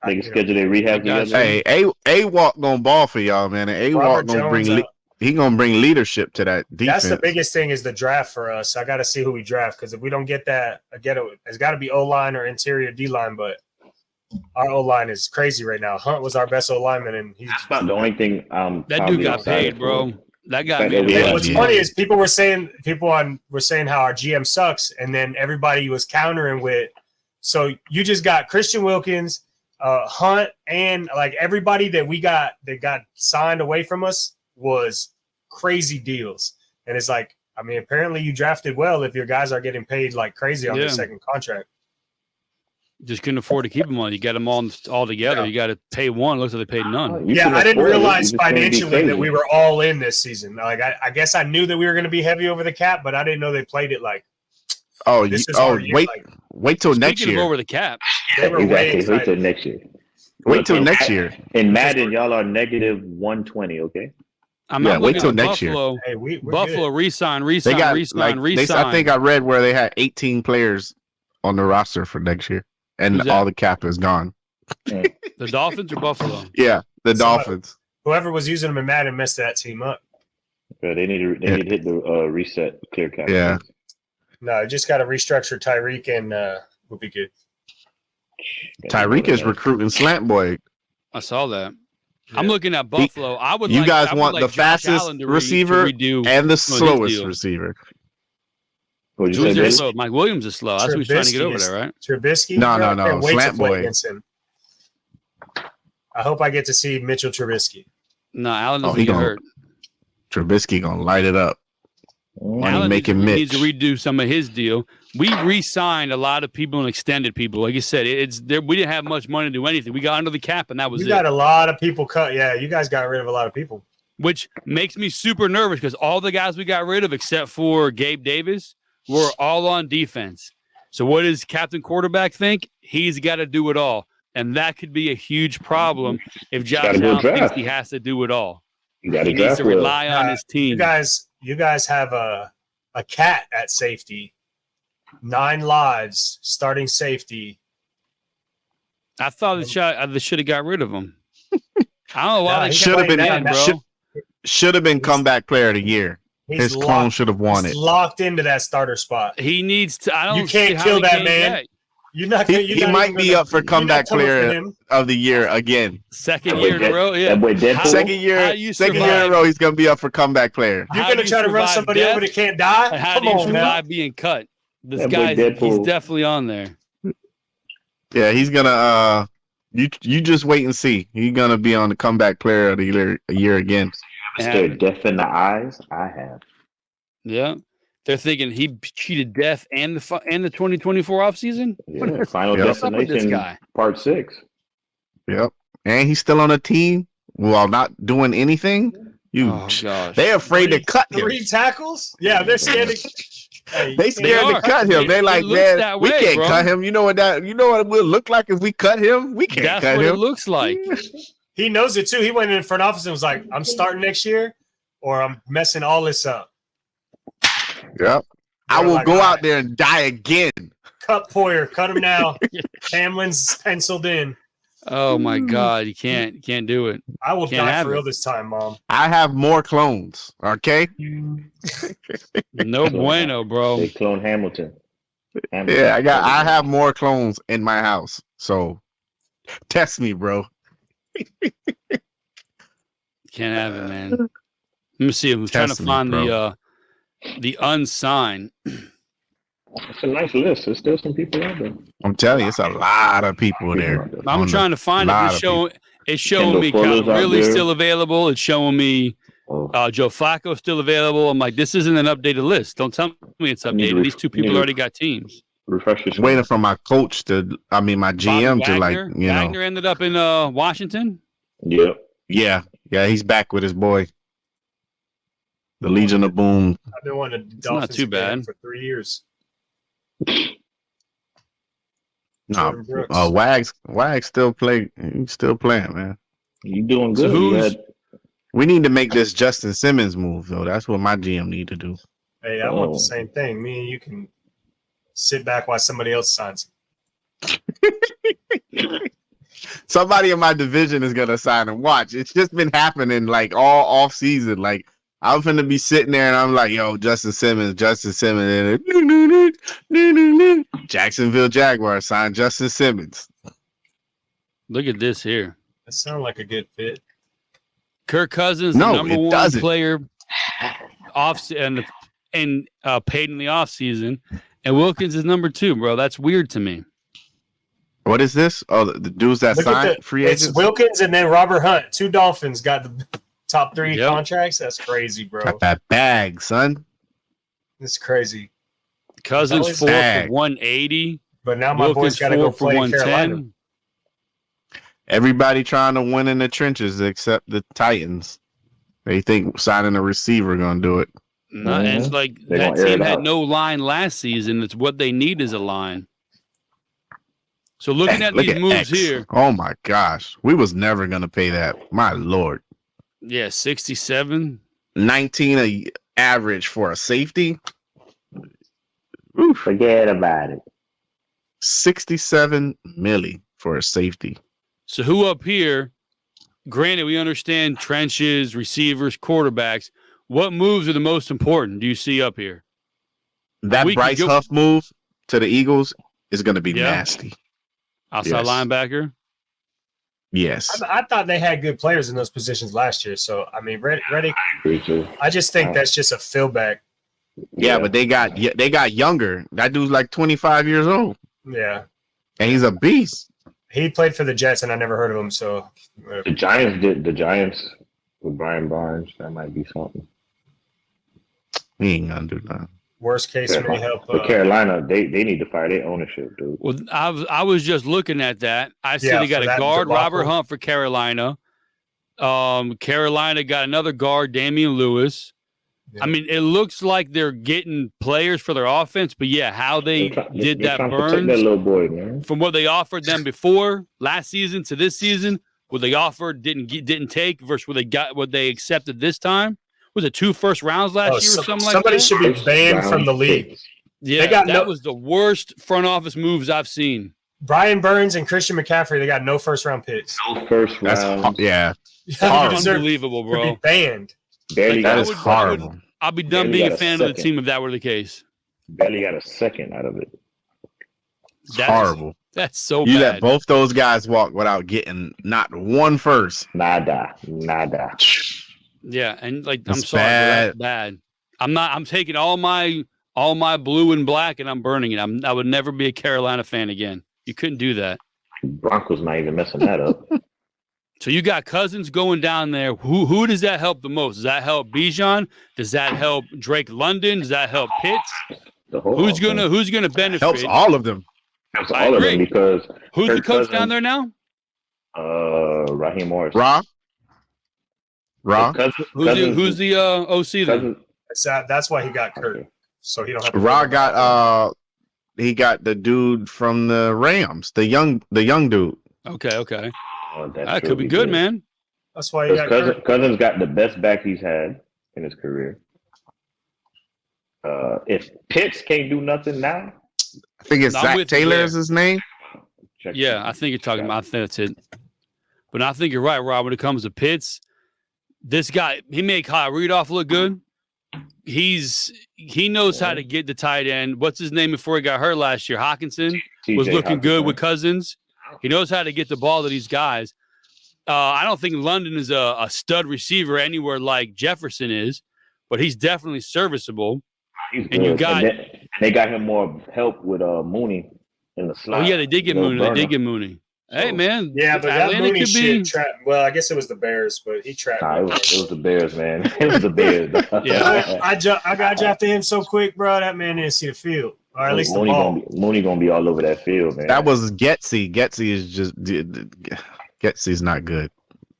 they can schedule their rehab together. Hey, A-Walk gonna ball for y'all, man. And A-Walk gonna bring leadership to that defense. That's the biggest thing is the draft for us. I got to see who we draft because if we don't get that, it's got to be O-line or interior D-line. But our O-line is crazy right now. Hunt was our best O-lineman, and he's about the only thing. That dude got paid, bro. That got me. What's funny is people were saying how our GM sucks, and then everybody was countering with, so you just got Christian Wilkins, Hunt, and like everybody that got signed away from us was crazy deals. And it's like, I mean, apparently you drafted well if your guys are getting paid like crazy on their second contract. Just couldn't afford to keep them on. You got them all together. Yeah. You got to pay one. Looks like they paid none. I didn't realize financially that we were all in this season. Like I guess I knew that we were going to be heavy over the cap, but I didn't know they played it like. Wait till next year. Over the cap. Wait till next year. Wait till next year. In Madden, y'all are negative 120. Okay. I'm not wait till next Buffalo. year. Hey, Buffalo re-sign. I think I read where they had 18 players on the roster for next year. And all the cap is gone. The Dolphins or Buffalo? Yeah, the Dolphins. Whoever was using them in Madden messed that team up. Yeah, they need to hit the reset clear cap. Yeah. No, just got to restructure Tyreek and we'll be good. Tyreek is recruiting Slant Boy. I saw that. Yeah. I'm looking at Buffalo. You guys want the fastest receiver and the slowest receiver. Who's slow? Mike Williams is slow. That's what he's trying to get over there, right? Trubisky? No. Slant Boy. I hope I get to see Mitchell Trubisky. No, Allen doesn't get hurt. Trubisky going to light it up. Allen needs to redo some of his deal. We re-signed a lot of people and extended people. Like you said, we didn't have much money to do anything. We got under the cap, and that was it. You got a lot of people cut. Yeah, you guys got rid of a lot of people. Which makes me super nervous because all the guys we got rid of, except for Gabe Davis, were all on defense. So what does Captain Quarterback think? He's got to do it all. And that could be a huge problem if Josh Allen thinks he has to do it all. He needs to rely on his team. You guys have a cat at safety. 9 lives, starting safety. I thought they should have got rid of him. I don't know why they should have been comeback player of the year. His clone should have won it. Locked into that starter spot. He needs to. You can't kill that man. He might be up for comeback player of the year again. Second year in a row, yeah. Second year in a row, he's gonna be up for comeback player. You're gonna try to run somebody over that can't die? How do you survive being cut? This guy, he's definitely on there. Yeah, he's gonna. You just wait and see. He's gonna be on the comeback player of the year again. Stared death in the eyes. I have. Yeah. They're thinking he cheated death and the 2024 offseason? Yeah, Final Destination Part 6. Yep. And he's still on a team while not doing anything. They're afraid to cut him. 3 tackles? Yeah, they're scared to they scared to cut him. They're like, man, we can't cut him. You know what it will look like if we cut him? We can't cut him. That's what it looks like. He knows it too. He went in front office and was like, "I'm starting next year, or I'm messing all this up." Yep. I will go out there and die again. Cut Poyer, cut him now. Hamlin's penciled in. Oh my God, you can't do it. I will die for real this time, Mom. I have more clones. Okay. No bueno, bro. They clone Hamilton. Yeah, I have more clones in my house. So test me, bro. Can't have it, man. Let me see. I'm trying to find the unsigned. It's a nice list. There's still some people out there. I'm telling you, it's a lot of people there. I'm trying to find it. It's showing me really still available. It's showing me Joe Flacco still available. I'm like, this isn't an updated list. Don't tell me it's updated. These two people already got teams. Refresh your waiting for my coach my GM to Wagner ended up in Washington. Yep. Yeah, he's back with his boy. The Legion of Boom. I've been wanting to Dolphins not too bad for 3 years. No, Wags still play. He's still playing, man. You doing good? So we need to make this Justin Simmons move, though. That's what my GM need to do. Hey, I want the same thing. Me and you can sit back while somebody else signs. Somebody in my division is gonna sign him. Watch. It's just been happening like all off season. Like I'm finna be sitting there and I'm like, yo, Justin Simmons. And Jacksonville Jaguars signed Justin Simmons. Look at this here. That sounds like a good fit. Kirk Cousins, the number one player paid in the offseason, and Wilkins is number 2, bro. That's weird to me. What is this? Oh, the dudes that signed free agents? It's Wilkins and then Robert Hunt. 2 Dolphins got the top 3 contracts. That's crazy, bro. Got that bag, son. It's crazy. Cousins 4 for 180. But now my boy's got to go play Carolina. Everybody trying to win in the trenches except the Titans. They think signing a receiver going to do it. No, and like that team had no line last season. It's what they need is a line. So looking at these moves here. Oh my gosh. We was never going to pay that. My Lord. Yeah, 67. 19 a average for a safety. Oof, forget about it. 67 milli for a safety. So who up here, granted we understand trenches, receivers, quarterbacks, what moves are the most important do you see up here? That Bryce Huff move to the Eagles is going to be nasty. Outside linebacker? Yes. I thought they had good players in those positions last year. So, I mean, Reddick, I just think that's just a fillback. Yeah, but they got younger. That dude's like 25 years old. Yeah. And he's a beast. He played for the Jets, and I never heard of him. So the Giants with Brian Barnes. That might be something. He ain't gonna do nothing. Worst case may help. But Carolina, they need to fire their ownership, dude. Well, I was just looking at that. I see they got a guard, Robert Hunt for Carolina. Carolina got another guard, Damian Lewis. Yeah. I mean, it looks like they're getting players for their offense, but how they did that Burns that little boy, man. From what they offered them before last season to this season, what they offered didn't take versus what they accepted this time. Was it 2 first rounds last year or something like that? Somebody should be banned from the league. Yeah, that was the worst front office moves I've seen. Brian Burns and Christian McCaffrey, they got no first round picks. No first round. Unbelievable, bro. Be banned. That is horrible. I'll be done being a fan of the team if that were the case. Barely got a second out of it. That's horrible. That's so bad. You let both those guys walk without getting not one first. Nada. Yeah, and I'm sorry, that's bad. I'm taking all my blue and black and I'm burning it. I would never be a Carolina fan again. You couldn't do that. Broncos not even messing that up. So you got Cousins going down there. Who does that help the most? Does that help Bijan? Does that help Drake London? Does that help Pitts? Who's gonna benefit? Helps all of them. Helps all of them because who's the coach down there now? Raheem Morris. Ra? Who's the OC then? That's why he got Kurt. So he don't have to Ra got he got the dude from the Rams, the young dude. Okay. Oh, that could be good, man. That's why you got Cousins got the best back he's had in his career. If Pitts can't do nothing now, I think it's Zach Taylor is his name. Yeah, I think you're talking about. I think that's it. But I think you're right, Rob. When it comes to Pitts, this guy, he made Kyle Rudolph look good. He knows how to get the tight end. What's his name before he got hurt last year? Hawkinson was looking good with Cousins. He knows how to get the ball to these guys. I don't think London is a stud receiver anywhere like Jefferson is, but he's definitely serviceable. And they got him more help with Mooney in the slot. Oh yeah, they did get Mooney. They did get Mooney. Hey man, yeah, but that Mooney shit trapped. Well, I guess it was the Bears, but he trapped. Nah, it was the Bears, man. It was the Bears. Yeah, I got drafted him so quick, bro. That man didn't see the field, or at least the ball. Mooney gonna be all over that field, man. That was Getsy. Getsy is just Getsy's not good.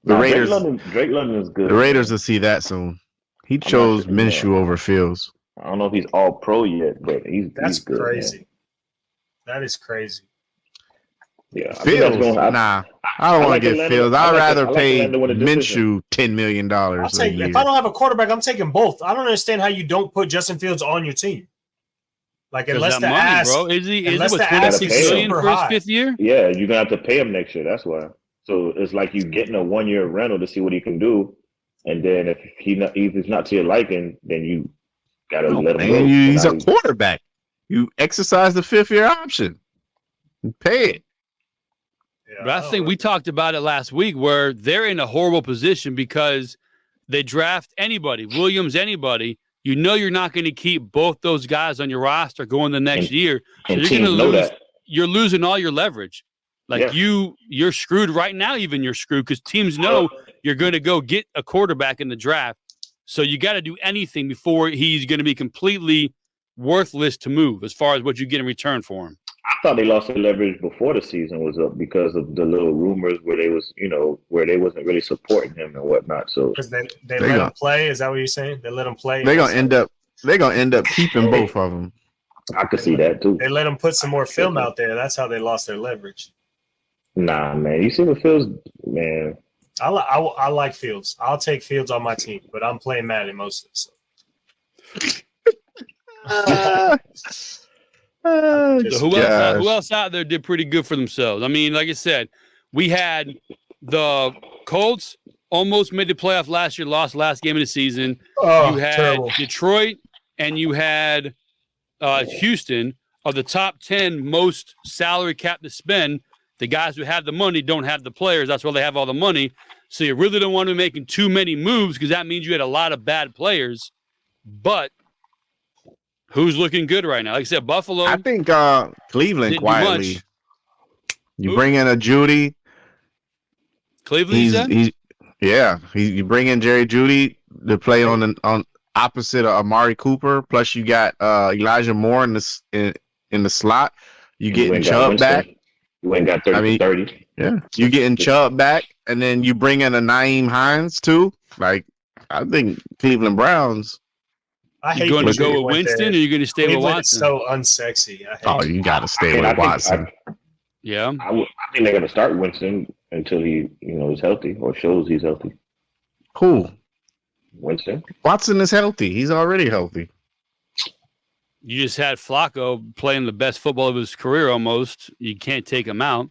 The Raiders. Drake London is good. The Raiders will see that soon. He chose Minshew over Fields. I don't know if he's all pro yet, but he's good. Crazy. Man. That is crazy. Yeah, Fields, I don't want to get Fields. I'd rather pay Minshew $10 million a year. If I don't have a quarterback, I'm taking both. I don't understand how you don't put Justin Fields on your team. Like, unless the ass, bro. Is he super for his high. 5th year? Yeah, you're gonna have to pay him next year. That's why. So it's like you getting a 1-year rental to see what he can do, and then if he's not to your liking, then you gotta let him go. He's a quarterback. You exercise the 5th-year option. You pay it. Yeah, but I think we talked about it last week where they're in a horrible position because they draft anybody, Williams, anybody. You know you're not going to keep both those guys on your roster going the next year. So you're going to lose. You're losing all your leverage. Like you're screwed right now. Even you're screwed because teams know you're going to go get a quarterback in the draft. So you got to do anything before he's going to be completely worthless to move as far as what you get in return for him. I thought they lost their leverage before the season was up because of the little rumors where they wasn't really supporting him and whatnot. So because they let him play. Is that what you're saying? They let him play. They're gonna end up keeping both of them. I could see that too. They let him put some more film out there. That's how they lost their leverage. Nah, man. You see what Fields, man. I like Fields. I'll take Fields on my team, but I'm playing Madden mostly. So. So who else out there did pretty good for themselves? I mean, like I said, we had the Colts almost made the playoff last year, lost last game of the season. You had terrible. Detroit and you had Houston are the top 10 most salary cap to spend. The guys who have the money don't have the players. That's why they have all the money. So you really don't want to be making too many moves because that means you had a lot of bad players. But who's looking good right now? Like I said, Buffalo. I think Cleveland quietly. You bring in a Judy. Cleveland. You bring in Jerry Judy to play on opposite of Amari Cooper. Plus you got Elijah Moore in the slot. You getting Chubb back. You ain't got 30. Yeah, you getting Chubb back, and then you bring in a Nyheim Hines too. Like I think Cleveland Browns. You're going to go with Winston, or you're going to stay with Watson? So unsexy. You got to stay with Watson. I think they're going to start Winston until he, is healthy or shows he's healthy. Who? Winston. Watson is healthy. He's already healthy. You just had Flacco playing the best football of his career almost. You can't take him out.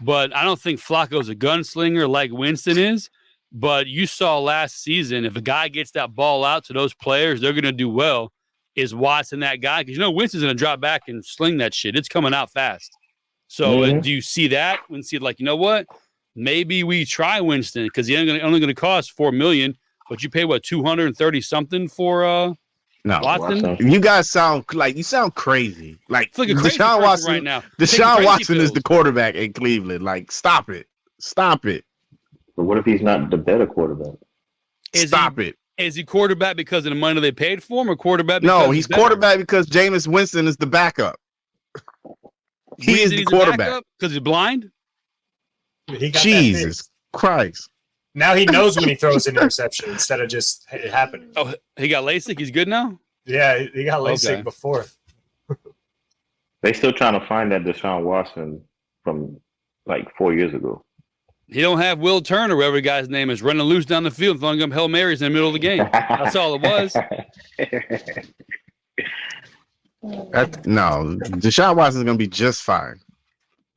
But I don't think Flacco's a gunslinger like Winston is. But you saw last season, if a guy gets that ball out to those players, they're going to do well. Is Watson that guy? Because Winston's going to drop back and sling that shit. It's coming out fast. So do you see that? When you see like, you know what? Maybe we try Winston because he's only going to cost $4 million. But you pay what, 230 something for Watson? You guys sound crazy. Like Deshaun Watson right now. Deshaun Watson is the quarterback in Cleveland. Like, stop it. But what if he's not the better quarterback? Stop it. Is he quarterback because of the money they paid for him, or quarterback? No, he's quarterback because Jameis Winston is the backup. He is the quarterback because he's blind. Jesus Christ! Now he knows when he throws an interception instead of just it happening. Oh, he got LASIK. He's good now. Yeah, he got LASIK before. They still trying to find that Deshaun Watson from like 4 years ago. He don't have Will Turner, whatever the guy's name is, running loose down the field and throwing up Hail Marys in the middle of the game. That's all it was. No, Deshaun Watson's going to be just fine.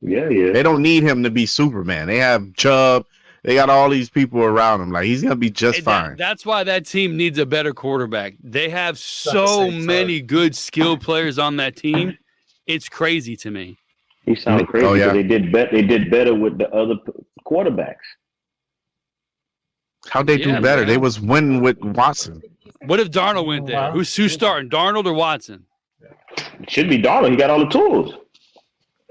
Yeah. They don't need him to be Superman. They have Chubb. They got all these people around him. Like, he's going to be just fine. That's why that team needs a better quarterback. They have so many good skilled players on that team. It's crazy to me. He sounded crazy because they did better with the other quarterbacks. How'd they do better? Man. They was winning with Watson. What if Darnold went there? Who's starting, Darnold or Watson? It should be Darnold. He got all the tools.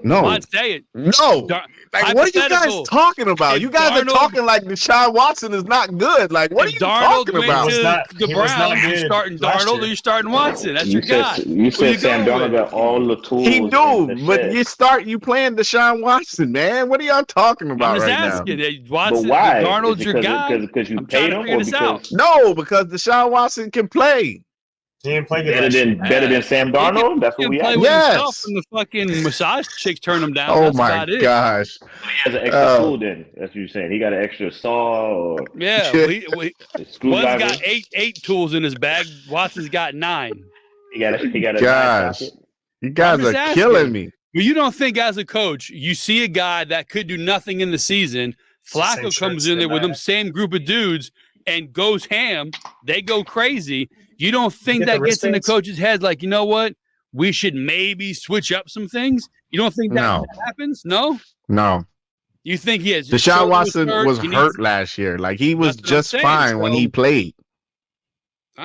No. Come on, say it. No. Like, what are you guys talking about? If you guys are talking like Deshaun Watson is not good. Like, what are you talking about? The Browns, you starting Darnold or you starting Watson? That's your guy. You said Sam Darnold got all the tools. He do, but you playing Deshaun Watson, man. What are y'all talking about right now? I'm just asking. Watson, but why? Darnold's your guy. Because you paid him? No, because Deshaun Watson can play. He didn't play good. Better than Sam Darnold? That's what we have. Yes. And the fucking massage chicks turn him down. Oh, my gosh. He has an extra tool then. That's what you're saying. He got an extra saw. Yeah. One's got eight tools in his bag. Watson's got 9. He got a gosh. You guys are killing me. But you don't think as a coach, you see a guy that could do nothing in the season. Flacco comes in there with them same group of dudes and goes ham. They go crazy. You don't think that gets in the coach's head like, you know what? We should maybe switch up some things? You don't think that happens? No? No. You think he has Deshaun Watson was hurt last year. Like, he was just fine when he played. He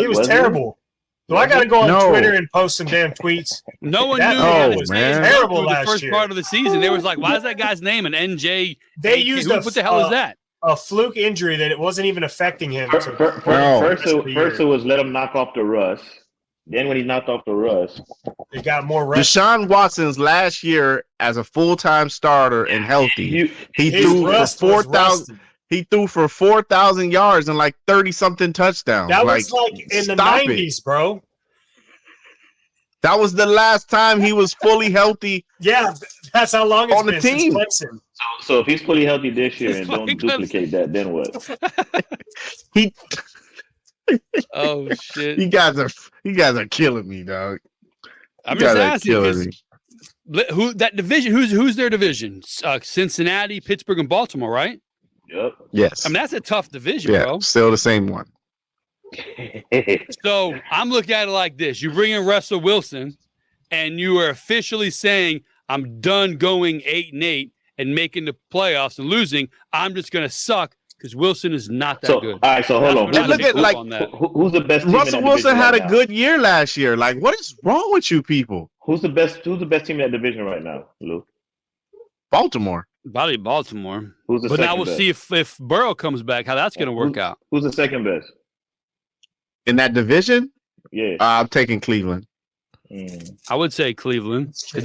was terrible. Do I got to go on Twitter and post some damn tweets? No one knew he was terrible last year. The first part of the season, they was like, why is that guy's name an NJ? They used what the hell is that? A fluke injury that it wasn't even affecting him. First it was let him knock off the rust. Then when he knocked off the rust, it got more rust. Deshaun Watson's last year as a full-time starter and healthy, he threw for 4,000. He threw for 4,000 yards and like 30-something touchdowns. That was like in the 90s, bro. That was the last time he was fully healthy. Yeah, that's how long it's been team. Since Clemson. So if he's fully healthy this year and don't duplicate that, then what? Oh shit! You guys are killing me, dog. I'm just asking who that division? Who's their division? Cincinnati, Pittsburgh, and Baltimore, right? Yep. Yes. I mean that's a tough division, bro. Still the same one. So I'm looking at it like this: you bring in Russell Wilson, and you are officially saying, "I'm done going 8-8 and making the playoffs and losing. I'm just going to suck because Wilson is not that good." All right, so hold on. Look at who's the best team Russell Wilson had a good year last year. Like, what is wrong with you people? Who's the best team in that division right now, Luke? Baltimore. Probably Baltimore. Who's the but second now we'll best? see if Burrow comes back, how that's going to work out. Who's the second best? In that division? Yeah. I'm taking Cleveland. I would say Cleveland because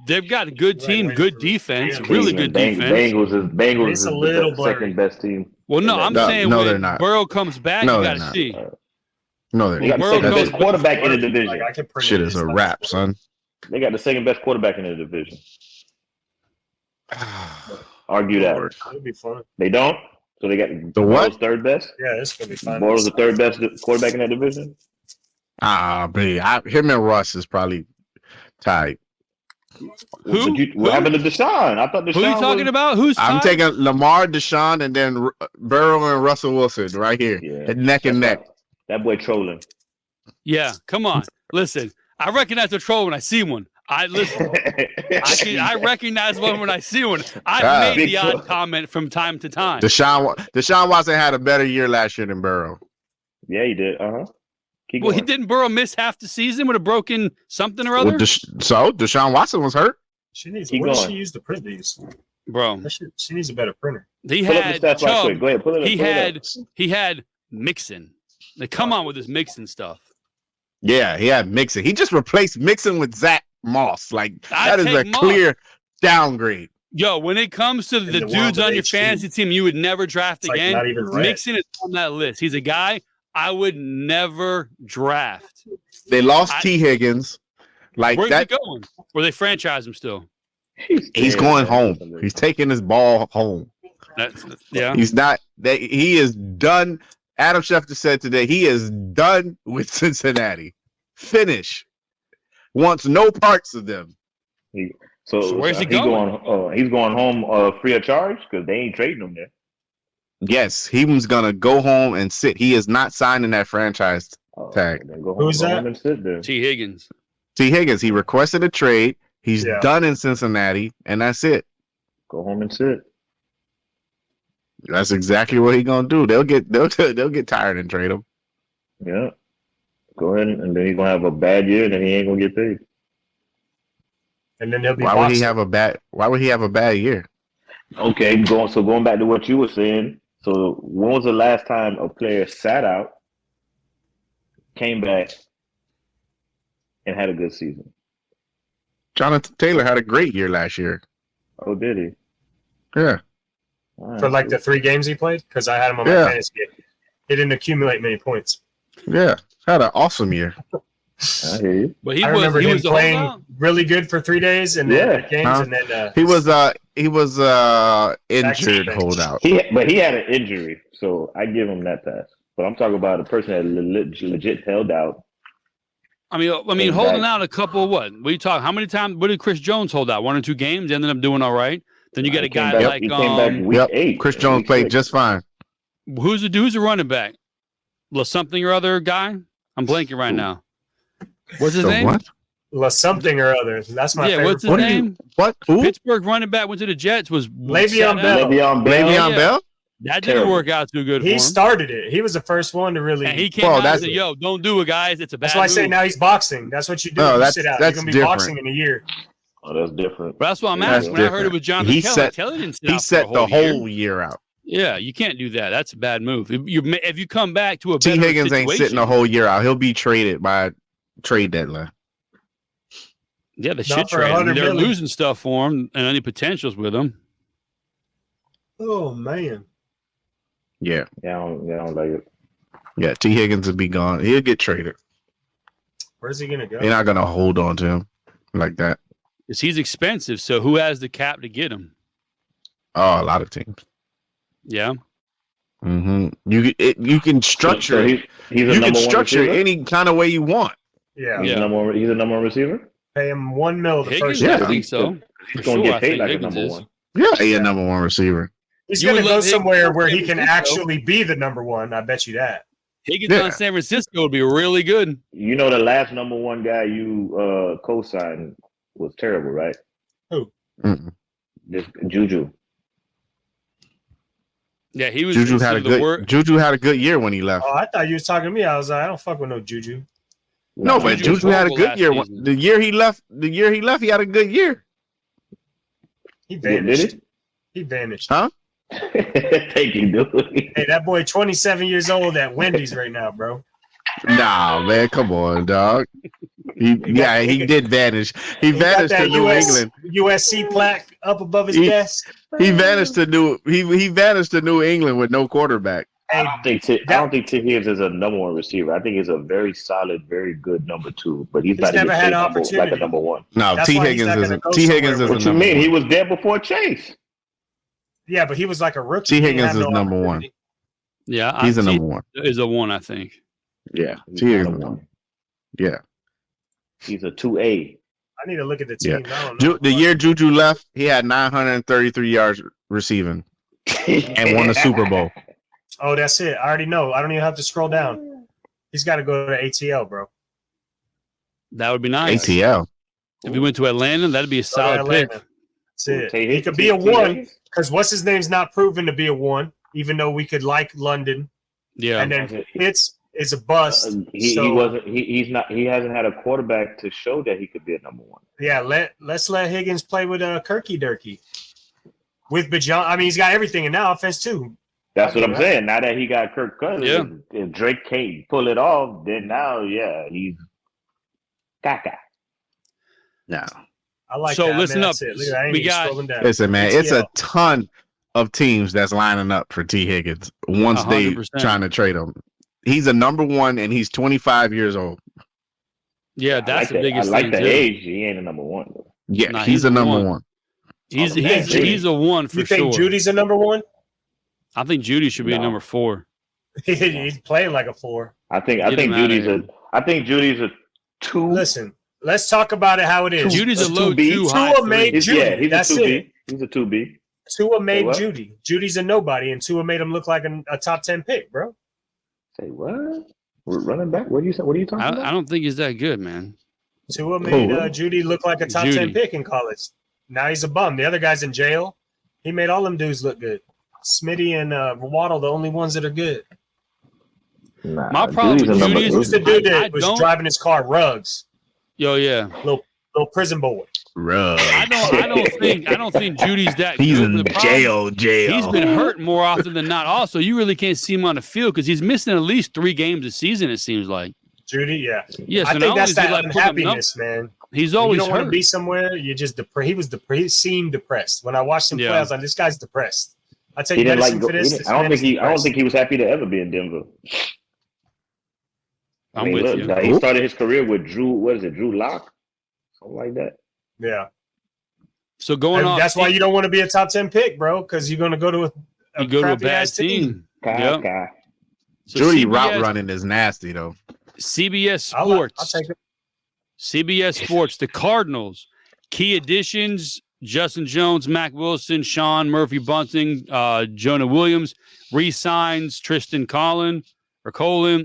they've got a good team, good defense, really good defense. Bengals is the second best team. Well, no, I'm saying when Burrow comes back, you got to see. No, they're not. They got the second best quarterback in the division. Shit is a wrap, son. They got the second best quarterback in the division. Argue that. That would be fun. They don't? So they got the what? Third best? Yeah, this is going to be fun. Bortles the third best quarterback in that division? Him and Russ is probably tied. What happened to Deshaun? I thought Deshaun. Who are you talking about? Who's tied? I'm taking Lamar, Deshaun, and then Burrow and Russell Wilson right here. Yeah, neck and neck. That boy trolling. Yeah, come on. Listen, I recognize a troll when I see one. I recognize one when I see one. I've made the odd comment from time to time. Deshaun Watson had a better year last year than Burrow. Yeah, he did. He didn't Burrow miss half the season with a broken something or other? So Deshaun Watson was hurt. She needs. What does she use to print these? Bro, she needs a better printer. He had Chubb. Go ahead, he had Mixon. Like, come on with this Mixon stuff. Yeah, he had Mixon. He just replaced Mixon with Zach Moss. Like, that is a clear downgrade. Yo, when it comes to the dudes on your fantasy team you would never draft again, Mixon is on that list. He's a guy I would never draft. They lost Tee Higgins. Like, where's he going? Or they franchise him still? He's going home. He's taking his ball home. Yeah. He's not that he is done. Adam Schefter said today he is done with Cincinnati. Finish. Wants no parts of them. So where's he going? He's going home free of charge because they ain't trading him there. Yes, he was gonna go home and sit. He is not signing that franchise tag. Who's that? And sit there. Tee Higgins. Tee Higgins. He requested a trade. He's done in Cincinnati, and that's it. Go home and sit. That's exactly what he's gonna do. They'll get tired and trade him. Yeah. Go ahead, and then he's gonna have a bad year, and then he ain't gonna get paid. And then he'll be. Why would he have a bad year? Okay, going back to what you were saying. So when was the last time a player sat out, came back, and had a good season? Jonathan Taylor had a great year last year. Oh, did he? Yeah. Right, for like the 3 games he played? Because I had him on my fantasy game. He didn't accumulate many points. Yeah. Had an awesome year. I hear you. But I remember him playing really good for 3 days and then games and then he was injured holdout. But he had an injury, so I give him that pass. But I'm talking about a person that legit held out. I mean, holding out a couple of what? We talk. How many times? What did Chris Jones hold out? 1 or 2 games, ended up doing all right. Then you got a guy like he came back week 8. Chris Jones played just fine. Who's the running back? Something or other guy? I'm blanking right now. What's his name? What? Something or other. That's my favorite. What's his name? What? Who? Pittsburgh running back went to the Jets. Was Le'Veon Bell. Le'Veon Bell. That didn't work out too good for him. He started it. He was the first one to really. And he came out and said, "Yo, don't do it, guys. It's a bad." That's why I say now he's boxing. That's what you do. You sit out. You're gonna be boxing in a year. Oh, that's different. But that's what I'm asking. When I heard it was Jonathan Kelly didn't sit out. He set the whole year out. Yeah, you can't do that. That's a bad move. If you come back to a Tee Higgins ain't sitting the whole year out. He'll be traded by trade deadline. Yeah, they should trade him. They're losing stuff for him and any potentials with him. Oh man. Yeah, I don't like it. Yeah, Tee Higgins will be gone. He'll get traded. Where's he gonna go? They're not gonna hold on to him like that. Because he's expensive. So who has the cap to get him? Oh, a lot of teams. Yeah. Mm-hmm. You can structure it. You can structure it any kind of way you want. Yeah. He's a number 1 receiver. Pay him $1 million the Higgins, first year. I think so. He's gonna get paid like a number 1. Yeah, he's a number 1 receiver. He's going to go somewhere where he can actually be the number 1. I bet you that. Higgins on San Francisco would be really good. You know, the last number 1 guy you co-signed was terrible, right? Who? This Juju. Yeah, he was. Juju had a good year when he left. Oh, I thought you was talking to me. I was like, I don't fuck with no Juju. No, but Juju had a good year. The year he left, he had a good year. He vanished. Did he? He vanished. Huh? Thank you, dude. Hey, that boy 27 years old at Wendy's right now, bro. Nah, man, come on, dog. He did vanish. He vanished to New England. USC plaque up above his desk. He vanished to New England with no quarterback. I don't think Tee Higgins is a number 1 receiver. I think he's a very solid, very good number 2. But he's not never had an opportunity like a number 1. No, Tee Higgins isn't. Tee Higgins is. What you mean? He was there before Chase. Yeah, but he was like a rookie. Tee Higgins is number 1. Yeah, he's a number 1. Is a 1, I think. Yeah, Tee Higgins is 1. Yeah, he's a 2A. I need to look at the team. Yeah. The year Juju left, he had 933 yards receiving and won the Super Bowl. Oh, that's it. I already know. I don't even have to scroll down. He's got to go to ATL, bro. That would be nice. ATL. If he went to Atlanta, that'd be a solid pick. That's it. He could be a 1 because what's his name's not proven to be a 1, even though we could like London. Yeah. And then Pitts is a bust. He hasn't had a quarterback to show that he could be a number 1. Yeah, let's let Higgins play with Kirky Durkee. With DeJean. I mean, he's got everything in now offense too. That's what I'm saying. Now that he got Kirk Cousins, if Drake can't pull it off, then now, he's caca. No. I like so that. Listen up. We got. Listen, man. It's a ton of teams that's lining up for Tee Higgins once 100%. They trying to trade him. He's a number 1, and he's 25 years old. Yeah, that's the biggest thing. I like the age. He ain't a number 1. Though. Yeah, he's a number 1. He's a 1 for sure. You think Judy's a number 1? I think Judy should be a number 4. He's playing like a 4. I think Judy's a 2. Listen, let's talk about it how it is. Judy's a low 2. Tua made Judy. Yeah, he's That's a 2B. it. He's a 2B. Tua made Judy. Judy's a nobody, and Tua made him look like a top 10 pick, bro. Say what? We're running back. What are you talking about? I don't think he's that good, man. Tua made Judy look like a top 10 pick in college. Now he's a bum. The other guy's in jail. He made all them dudes look good. Smitty and Waddle, the only ones that are good. Nah, my problem with Judy is the dude that was driving his car, Ruggs. Yo, yeah, little prison boy. Ruggs. I don't think Judy's that. He's good. in jail. He's been hurt more often than not. Also, you really can't see him on the field because he's missing at least 3 games a season. It seems like. Judy, yeah. Yeah, so I think that's that unhappiness, man. He's always you don't hurt. want to be somewhere. You're just depressed. He seemed depressed. When I watched him play, I was like, this guy's depressed. I tell you, medicine for this. I don't think he was happy to ever be in Denver. I'm with you. He started his career with Drew Lock, something like that. Yeah. So going on. That's why you don't want to be a top 10 pick, bro, because you're going to go to a bad team. Yep. So Judy route running is nasty though. CBS Sports. I'll take it. CBS Sports. The Cardinals. Key additions: Justin Jones, Mac Wilson, Sean Murphy Bunting, Jonah Williams. Re-signs Tristan Colin,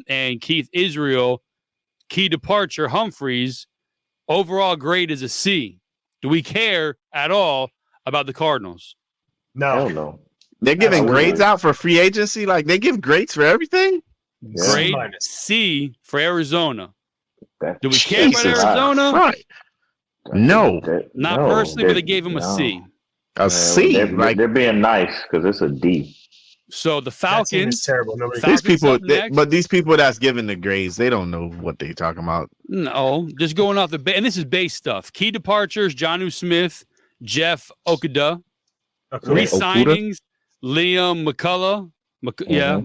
and Keith Israel. Key departure: Humphreys. Overall grade is a C. Do we care at all about the Cardinals? No. I don't know. They're giving grades out for free agency. Like they give grades for everything. Grade C for Arizona. Do we care about Arizona? Right. No. Not personally, but they gave him a C. A C. They're being nice because it's a D. So the Falcons. Is terrible. These people that's giving the grades, they don't know what they're talking about. No, just going off and this is base stuff. Key departures: Jonnu Smith, Jeff Okudah. Re-signings: Liam McCullough.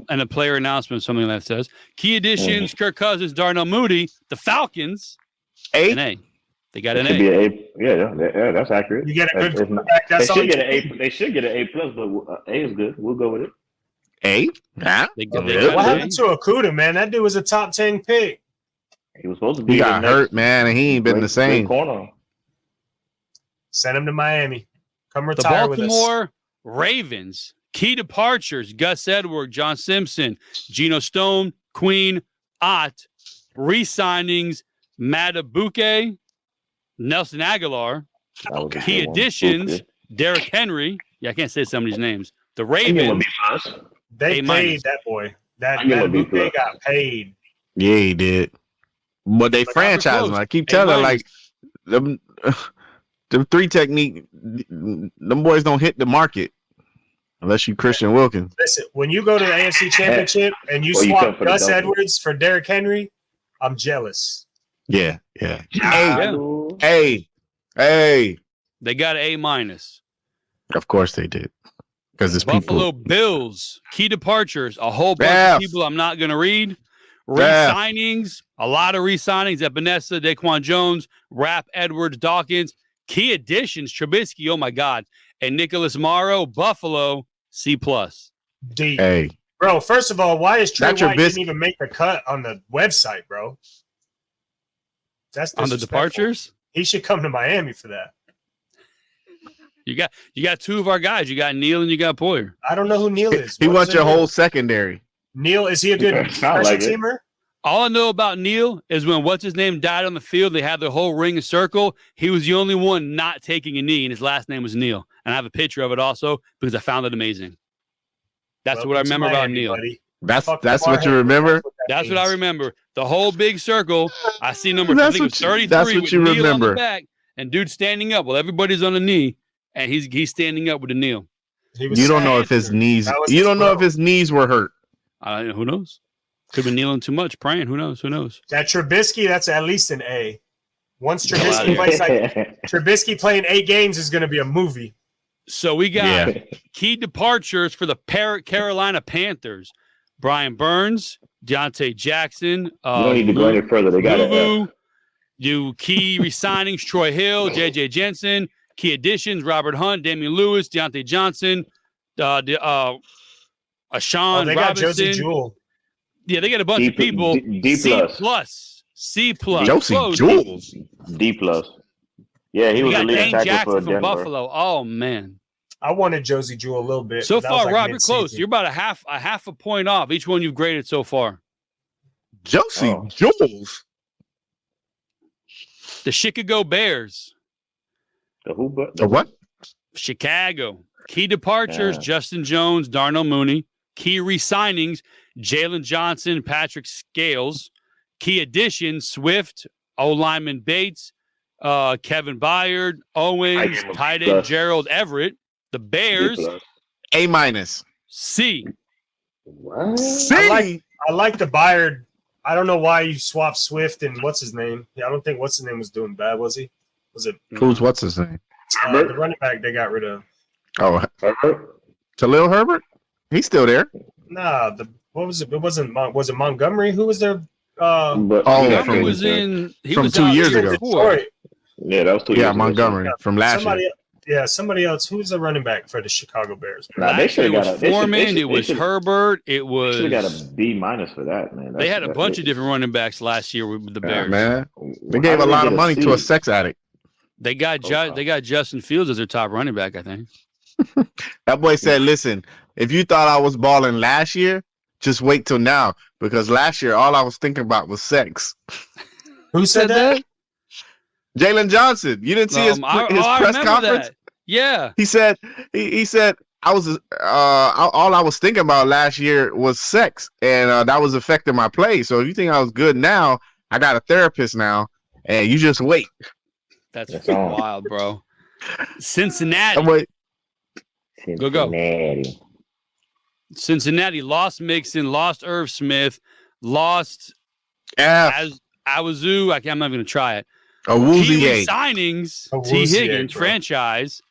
And a player announcement, something that says. Key additions: Kirk Cousins, Darnell Mooney. The Falcons. An A. They got an A. Be an A. Yeah, that's accurate. You get a good quarterback. They should get an A plus, but A is good. We'll go with it. A? Nah. What happened to Okudah, man? That dude was a top 10 pick. He was supposed to be. He got hurt, man, and he ain't been the same. Send him to Miami. Come retire with us. The Baltimore Ravens. Key departures: Gus Edwards, John Simpson, Geno Stone, Queen, Ott. Re-signings: Matabuke, Nelson Aguilar. Key additions: Derrick Henry. Yeah, I can't say some of these names. The Ravens. They paid that boy. That Matabuke got paid. Yeah, he did. But they franchise him. I keep telling like them 3 technique. Them boys don't hit the market. Unless you Christian Wilkins. Listen, when you go to the AFC Championship and you swap Gus Edwards for Derrick Henry, I'm jealous. Yeah. Hey. They got an A-. Of course they did. Because it's Buffalo Bills. Key departures. A whole bunch of people I'm not going to read. Re-signings. A lot of re-signings. Ebenezer, Daquan Jones, Rapp, Edwards, Dawkins. Key additions. Trubisky. Oh, my God. And Nicholas Morrow, Buffalo, C+. D. Hey. Bro, first of all, why is Trey White didn't even make the cut on the website, bro? That's on the departures? He should come to Miami for that. You got 2 of our guys. You got Neal and you got Poyer. I don't know who Neal is. He wants your whole secondary. Neal, is he a good special teamer? All I know about Neal is when what's-his-name died on the field, they had the whole ring and circle. He was the only one not taking a knee, and his last name was Neal. And I have a picture of it also because I found it amazing. That's what I remember about Neal. That's what you remember? That's what I remember. The whole big circle. I see number 33 that's what with you Neal remember. on the back, and dude standing up. Well, everybody's on the knee, and he's standing up with the Neal. You don't know if his knees. You don't know if his knees were hurt. Who knows? Could have been kneeling too much, praying. Who knows? That Trubisky, that's at least an A. Once Trubisky plays Trubisky playing 8 games is going to be a movie. So we got key departures for the Carolina Panthers. Brian Burns, Deontay Jackson. You don't need to go any further. They got it. You key resignings: Troy Hill, J.J. Jensen, Key additions: Robert Hunt, Damian Lewis, Deontay Johnson, Ashawn they Robinson. got Josie Jewell. Yeah, they got a bunch of people. D+. C+. Josie Jewell. D+. Yeah, he was the got leading Dane tackle Jackson for from Denver. Buffalo. Oh man. I wanted Josie Jewell a little bit. So but that was far, like Rob, you're mid-season. close. You're about a half a point off. Each one you've graded so far. Josie Jewels. The Chicago Bears. The who? The what? Chicago. Key departures: Justin Jones, Darnell Mooney. Key re-signings: Jalen Johnson, Patrick Scales. Key additions: Swift, O-lineman Bates, Kevin Byard, Owens, tight end Gerald Everett. The Bears. A-. C. What? C. I like the Byard. I don't know why you swapped Swift and what's his name. Yeah, I don't think what's his name was doing bad, was he? Was it? What's his name? The running back they got rid of. Oh, Herbert? Talil Herbert? He's still there. Nah, what was it? It wasn't. Was it Montgomery? Who was there? From 2 years ago. Detroit. Yeah, that was 2 years Yeah, ago. Montgomery from last year. Yeah, somebody else. Who's the running back for the Chicago Bears? Nah, they should have got a Foreman. It was Herbert. It was. Should have got a B- for that, man. They had a bunch of different running backs last year with the Bears. Man, they gave a lot of money to a sex addict. They got Justin Fields as their top running back, I think. That boy said, "Listen, if you thought I was balling last year, just wait till now, because last year all I was thinking about was sex." Who said that? Jalen Johnson. You didn't see his press conference? That. Yeah. He said I was all I was thinking about last year was sex, and that was affecting my play. So if you think I was good now, I got a therapist now, and you just wait. That's wild, bro. Cincinnati. Go. Cincinnati lost Mixon, lost Irv Smith, lost Awazu. I'm not going to try it. Key signings: Tee Higgins, franchise.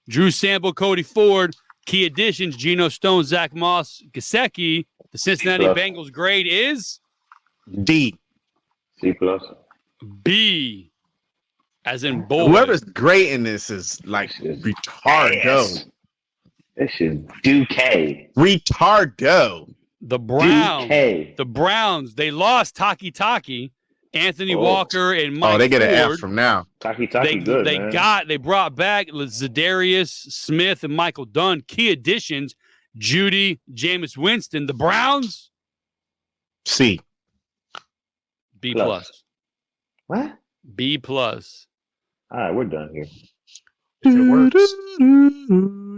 Drew Sample, Cody Ford. Key additions: Geno Stone, Zach Moss, Gesicki. The Cincinnati Bengals grade is D. C+. B. As in boy. Whoever's great in this is like retardo. This is Duque. Retardo. The Browns. They lost Taki, Anthony Walker, and Mike. They get Ford. an F from now. Taki good. They brought back Zadarius Smith and Michael Dunn. Key additions: Judy, Jameis Winston. The Browns. C. B+. What? B+. All right, we're done here. If it works.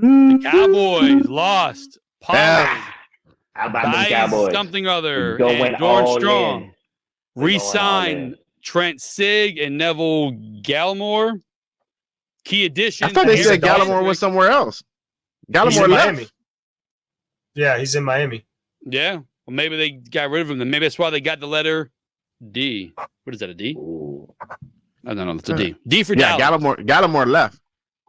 The Cowboys lost. Pollard. How about the Cowboys? Something other. Going and Dorn all Strong. in. Resign Trent Sig and Neville Gallimore. Key additions. I thought they said Gallimore was somewhere else. Gallimore left. Miami. Yeah, he's in Miami. Yeah. Well, maybe they got rid of him. Then maybe that's why they got the letter D. What is that? A D? Ooh. I don't know. It's a D. D for Dallas. Gallimore left.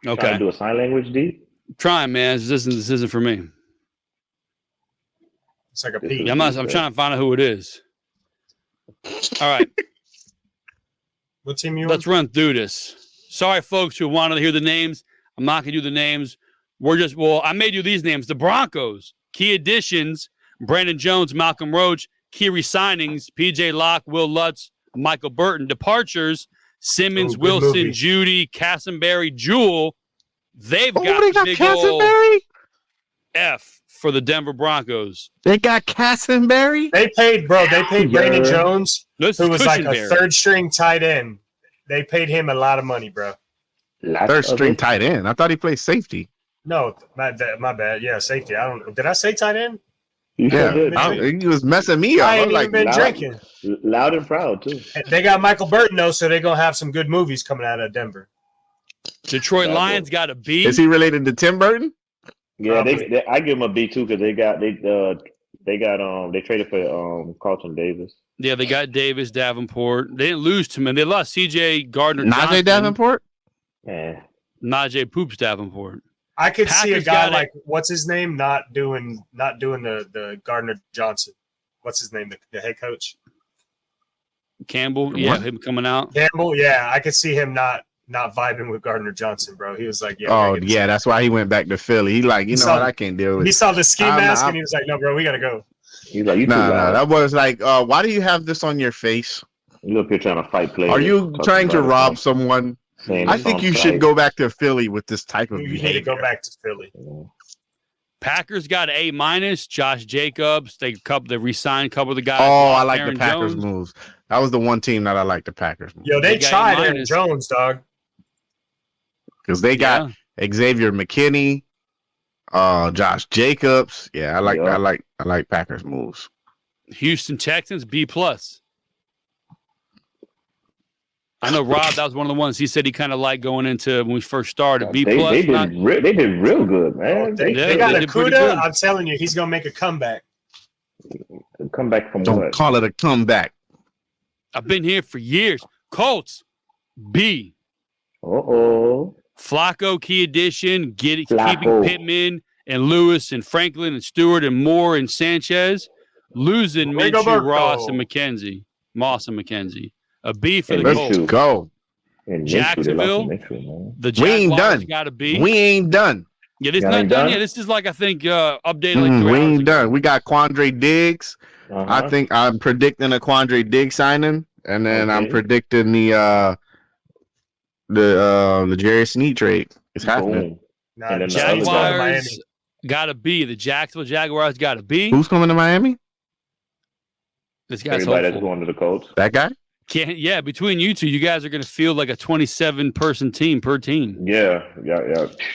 Okay. Trying to do a sign language D? Trying, man. This isn't for me. It's like a P. I'm trying to find out who it is. All right. What team you Let's run through this. Sorry, folks who wanted to hear the names. I'm not going to do the names. I may do these names. The Broncos. Key additions: Brandon Jones, Malcolm Roach. Key re-signings: PJ Locke, Will Lutz, Michael Burton. Departures: Simmons, Wilson, movie. Judy, Cassenberry, Jewell. They've got big Cassenberry? old F for the Denver Broncos. They got Cassenberry? They paid Brandon Jones, who was like a third-string tight end. They paid him a lot of money, bro. Third-string tight end? I thought he played safety. No, my bad. Yeah, safety. Did I say tight end? Yeah, he was messing me up. I ain't even been drinking. Loud and proud, too. They got Michael Burton, though, so they're going to have some good movies coming out of Denver. Detroit Lions got a B. Is he related to Tim Burton? Yeah, I give him a B too because they traded for Carlton Davis. Yeah, they got Davis Davenport. They didn't lose to him. They lost C.J. Gardner. Najee Davenport. Yeah, Najee Poops Davenport. I could see a guy like what's his name not doing the Gardner Johnson. What's his name? The head coach. Campbell. Yeah, him coming out. Campbell. Yeah, I could see him not not vibing with Gardner Johnson, bro. He was like, yeah. Oh, yeah, that's why he went back to Philly. He like, what? I can't deal with it. He saw the ski mask and he was like, no, bro, we got to go. He's like, nah, that was like, why do you have this on your face? You look, you're trying to fight players. Are you trying to rob someone? I think you should go back to Philly with this type of behavior. You need to go back to Philly. Packers got an A-. Josh Jacobs. They re-signed a couple of the guys. Oh, I like the Packers moves. That was the one team that I like the Packers moves. Yo, they tried Aaron Jones, dog. Because they got Xavier McKinney, Josh Jacobs. Yeah, I like Packers moves. Houston Texans B+. I know Rob. That was one of the ones he said he kind of liked going into when we first started. B+. They did real good, man. They got a Kuda. I'm telling you, he's gonna make a comeback. A comeback from Don't what? call it a comeback. I've been here for years. Colts B. Flacco key addition. Keeping Pittman and Lewis and Franklin and Stewart and Moore and Sanchez. Losing Minshew, Moss and McKenzie. A B for the Colts. Go. Jacksonville. The Jaguars got a B. We ain't done. Yeah, this is not done yet. This is like, I think, updated like 3 we ain't ago. done. We got Quandre Diggs. I think I'm predicting a Quandre Diggs signing, and then I'm predicting the Jerry Sneed trade. It's happening. Nah, the Jaguars got a B. The Jacksonville Jaguars got a B. Who's coming to Miami? This guy's everybody that's going to the Colts. That guy? Between you two, you guys are going to feel like a 27-person team per team. Yeah.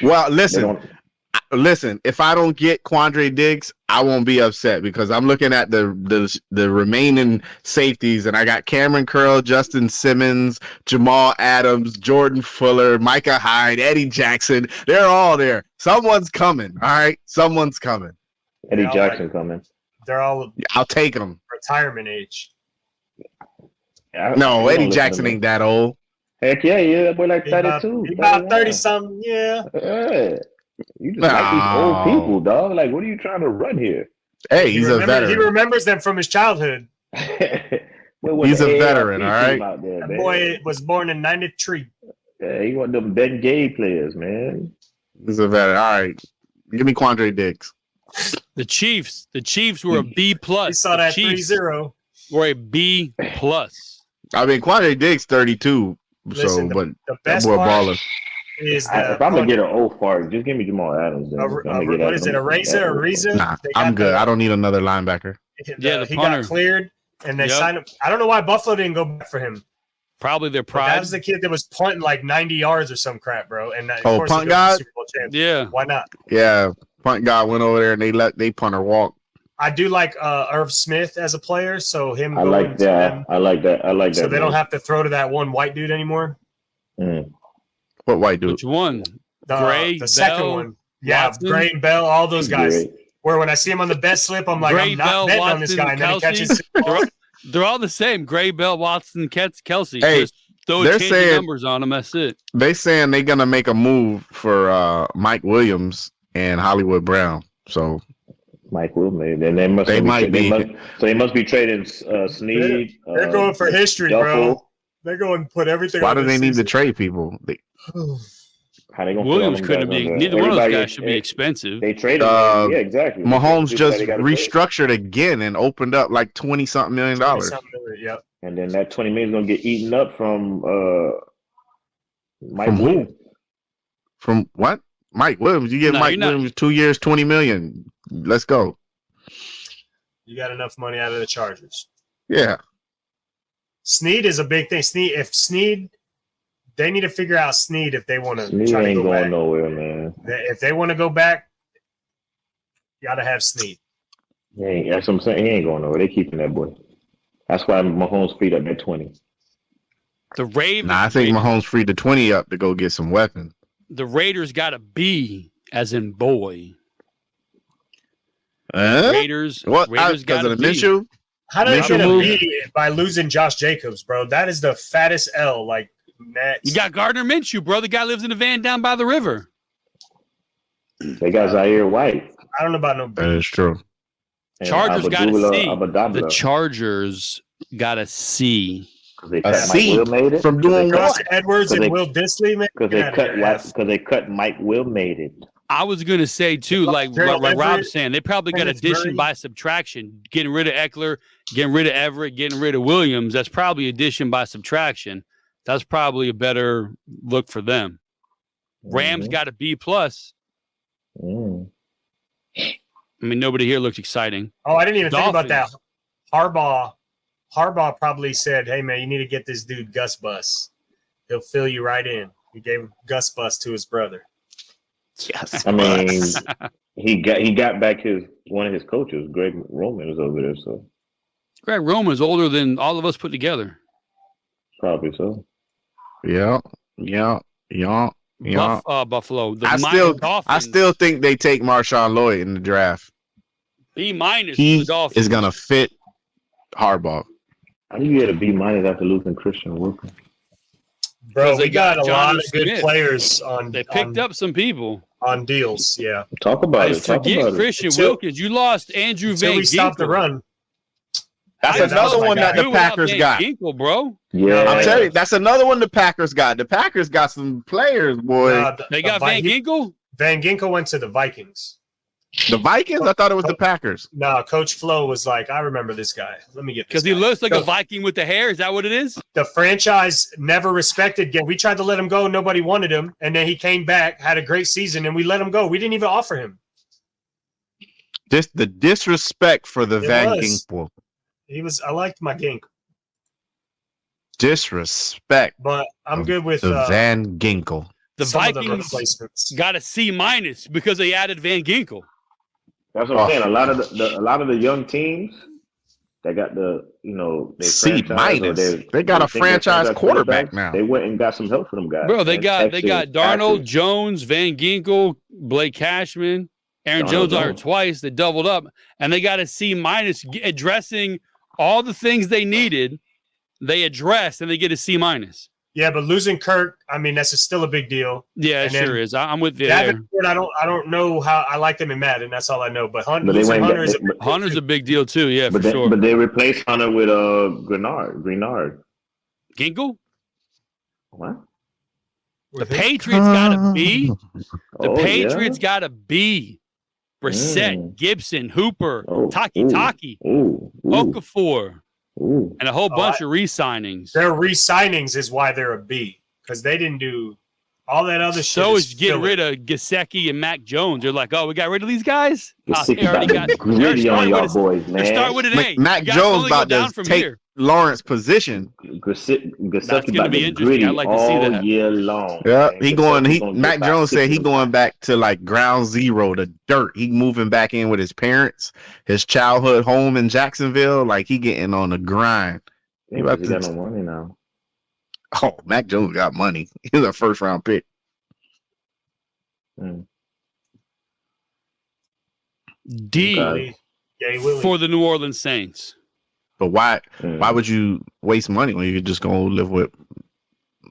Well, listen. If I don't get Quandre Diggs, I won't be upset because I'm looking at the remaining safeties, and I got Cameron Curl, Justin Simmons, Jamal Adams, Jordan Fuller, Micah Hyde, Eddie Jackson. They're all there. Someone's coming. All right, someone's coming. Eddie Jackson coming. They're all. I'll take them. Retirement age. No, Eddie Jackson ain't that old. Heck yeah, boy like 32. He about 30 something, yeah. You just like these old people, dog. Like, what are you trying to run here? Hey, he's a veteran. He remembers them from his childhood. He's a veteran, all right? That boy was born in 93. Yeah, he one of them Ben Gay players, man. He's a veteran. All right. Give me Quandre Diggs. The Chiefs were a B+. You saw that 3-0. Were a B+. I mean, Quandre Diggs 32. Listen, but the best part baller is if I'm gonna get an O Fart, just give me Jamal Adams. What is it? A Reza? Nah, I'm good. I don't need another linebacker. The he punter. got cleared, and they signed him. I don't know why Buffalo didn't go back for him. Probably their pride. That was the kid that was punting like 90 yards or some crap, bro. And punt guy? Yeah. Why not? Yeah, punt guy went over there and they punter walk. I do like Irv Smith as a player, so him. I like that. I like that. So they don't have to throw to that one white dude anymore. What white dude? Which one? The second one. Yeah, Watson? Gray and Bell, all those guys. Where when I see him on the bet slip, I'm like, Gray, I'm not Bell, betting Watson, on this guy. And then he catches. They're all the same. Gray, Bell, Watson, Kelsey. Hey, just throw change numbers on them. That's it. They saying they're gonna make a move for Mike Williams and Hollywood Brown. So Mike Williams, then they must be trading Snead. They're going for history, Duffel. bro. They're going to put everything. Why do they need to trade people? How they gonna Williams couldn't be. Neither one of those guys should be expensive. They traded. Yeah, exactly. Mahomes just restructured again and opened up like $20-something million. Yep. And then that $20 million is gonna get eaten up from Mike from Williams. Who? From what? Mike Williams. You give Mike Williams 2 years, $20 million. Let's go. You got enough money out of the Chargers. Yeah. Snead is a big thing. They need to figure out Snead if they want to. Snead try ain't to go going back. nowhere, man. If they want to go back, you got to have Snead. Yeah, that's what I'm saying. He ain't going nowhere. They keeping that boy. That's why Mahomes freed up that 20. The Ravens. I think Mahomes freed the 20 up to go get some weapons. The Raiders got a B, as in boy. Raiders. What? Raiders got a B. Minshew? How do they get a B by losing Josh Jacobs, bro? That is the fattest L. Like next. You got Gardner Minshew, bro. The guy lives in a van down by the river. They got Zaire White. I don't know about no B. That is true. Chargers got a C. The Chargers got a C. A C from doing Gus what? Edwards and Will Dissly, man. Because they cut Mike Will made it. I was going to say, too, like Rob's saying, they probably got addition by subtraction. Getting rid of Eckler, getting rid of Everett, getting rid of Williams. That's probably addition by subtraction. That's probably a better look for them. Rams got a B+. I mean, nobody here looks exciting. Oh, I didn't even think about that. Harbaugh probably said, hey, man, you need to get this dude Gus Bus. He'll fill you right in. He gave Gus Bus to his brother. Yes. I mean, he got back one of his coaches, Greg Roman, was over there. So Greg Roman is older than all of us put together. Probably so. Yeah. Buffalo. I still think they take Marshawn Lloyd in the draft. B- for the He Dolphins. is gonna fit Harbaugh. How do you get a B- after losing Christian Wilkins? Bro, we got a lot of good Smith. players on. They picked up some people on deals. Yeah. Talk about it. Forget Christian Wilkins. You lost Andrew Van Ginkel. We stopped the run. That's another one that the Packers got. Ginkel, bro. Yeah, I'm telling you, that's another one the Packers got. The Packers got some players, boy. They got Van Ginkel? Van Ginkel went to the Vikings. The Vikings? I thought it was the Packers. No, Coach Flo was like, I remember this guy. Let me get this. Because he looks like a Viking with the hair. Is that what it is? The franchise never respected him. We tried to let him go. Nobody wanted him. And then he came back, had a great season, and we let him go. We didn't even offer him. The disrespect for the Van Ginkel. I liked my Ginkel. Disrespect. But I'm good with the Van Ginkel. The Vikings got a C- because they added Van Ginkel. That's what I'm saying. A lot of the young teams that got C-. They got a franchise quarterback now. They went and got some help for them guys. Bro, they got Darnold, Jones, Van Ginkel, Blake Cashman, Aaron Jones on her twice. They doubled up, and they got a C- addressing all the things they needed. They addressed, and they get a C-. Yeah, but losing Kirk, I mean, that's still a big deal. Yeah, it sure is. I'm with you. I don't know how I like them in Madden. That's all I know. But Hunter's a big deal too. Yeah, for sure. But they replaced Hunter with Greenard. Ginkel? What? The Patriots got a B. The Patriots got a B. Brissett, Gibson, Hooper, Taki, Okafor. Ooh. And a whole bunch of re-signings. Their re-signings is why they're a B, because they didn't do all that other shit. So is getting rid of Gesicki and Mac Jones. They're like, we got rid of these guys? They already got greedy on y'all boys, man. Start with an A. Mac Jones about to take Lawrence's position. Gesicki about to greedy all year long. Yeah, Mac Jones said he going back to like ground zero, the dirt. He moving back in with his parents, his childhood home in Jacksonville. Like he getting on the grind. He got no money now. Oh, Mac Jones got money. He's a first round pick. D for the New Orleans Saints. But why would you waste money when you could just go live with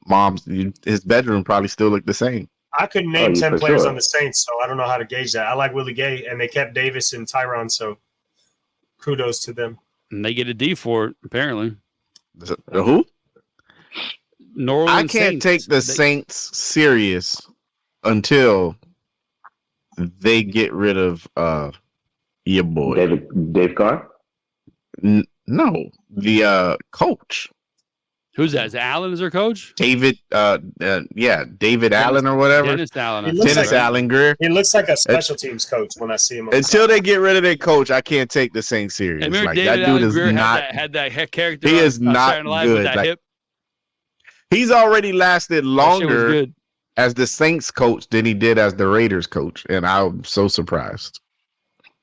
mom's? His bedroom probably still look the same. I couldn't name 10 players on the Saints, so I don't know how to gauge that. I like Willie Gay, and they kept Davis and Tyron, so kudos to them. And they get a D for it, apparently. The who? New Orleans I can't take the Saints serious until they get rid of your boy. Dave Carr? No, the coach. Who's that? Is Allen as their coach? David, David Allen or whatever. Dennis Allen. Dennis Allen Greer. He looks like a special teams coach when I see him. Until they get rid of their coach, I can't take the Saints serious. Like that dude is not. Had that character. He is not good. Like, he's already lasted longer as the Saints coach than he did as the Raiders coach, and I'm so surprised.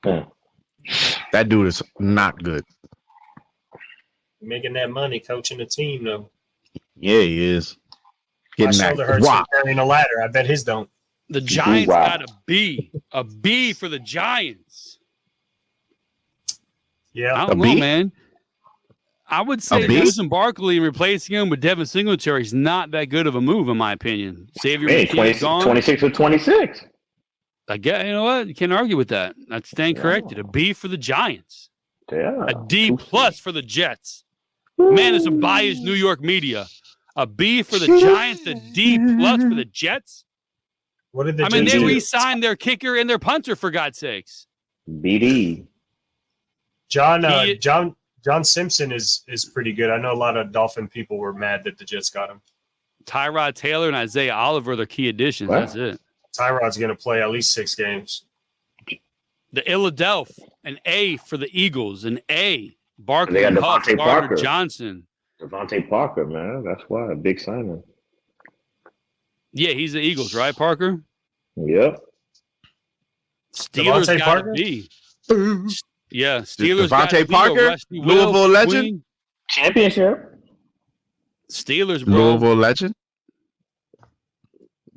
That dude is not good. Making that money, coaching the team, though. Yeah, he is. My shoulder hurts from carrying a ladder. I bet his don't. The Giants got a B. A B for the Giants. Yeah. I don't know, man. I would say losing Barkley and replacing him with Devin Singletary is not that good of a move, in my opinion. Xavier McKinnon's gone. 26 or 26. I guess, you know what? You can't argue with that. That's staying corrected. A B for the Giants. Yeah. A D+ for the Jets. Man, there's some biased New York media. A B for the Giants, a D+ for the Jets. What did the they Jets do? re-signed their kicker and their punter, for God's sakes. BD. John Simpson is pretty good. I know a lot of Dolphin people were mad that the Jets got him. Tyrod Taylor and Isaiah Oliver, their key additions. What? That's it. Tyrod's going to play at least 6 games. The Philadelphia, an A for the Eagles, an A. Barkley, They got Huff, Devontae Gardner Parker. Johnson. Devontae Parker, man. That's why. A big signing. Yeah, he's the Eagles, right, Parker? Yep. Steelers Devontae got Parker? to be. Yeah, Steelers got Devontae to be Parker, Rusty Louisville Will, legend? Queen. Championship. Steelers, bro. Louisville legend.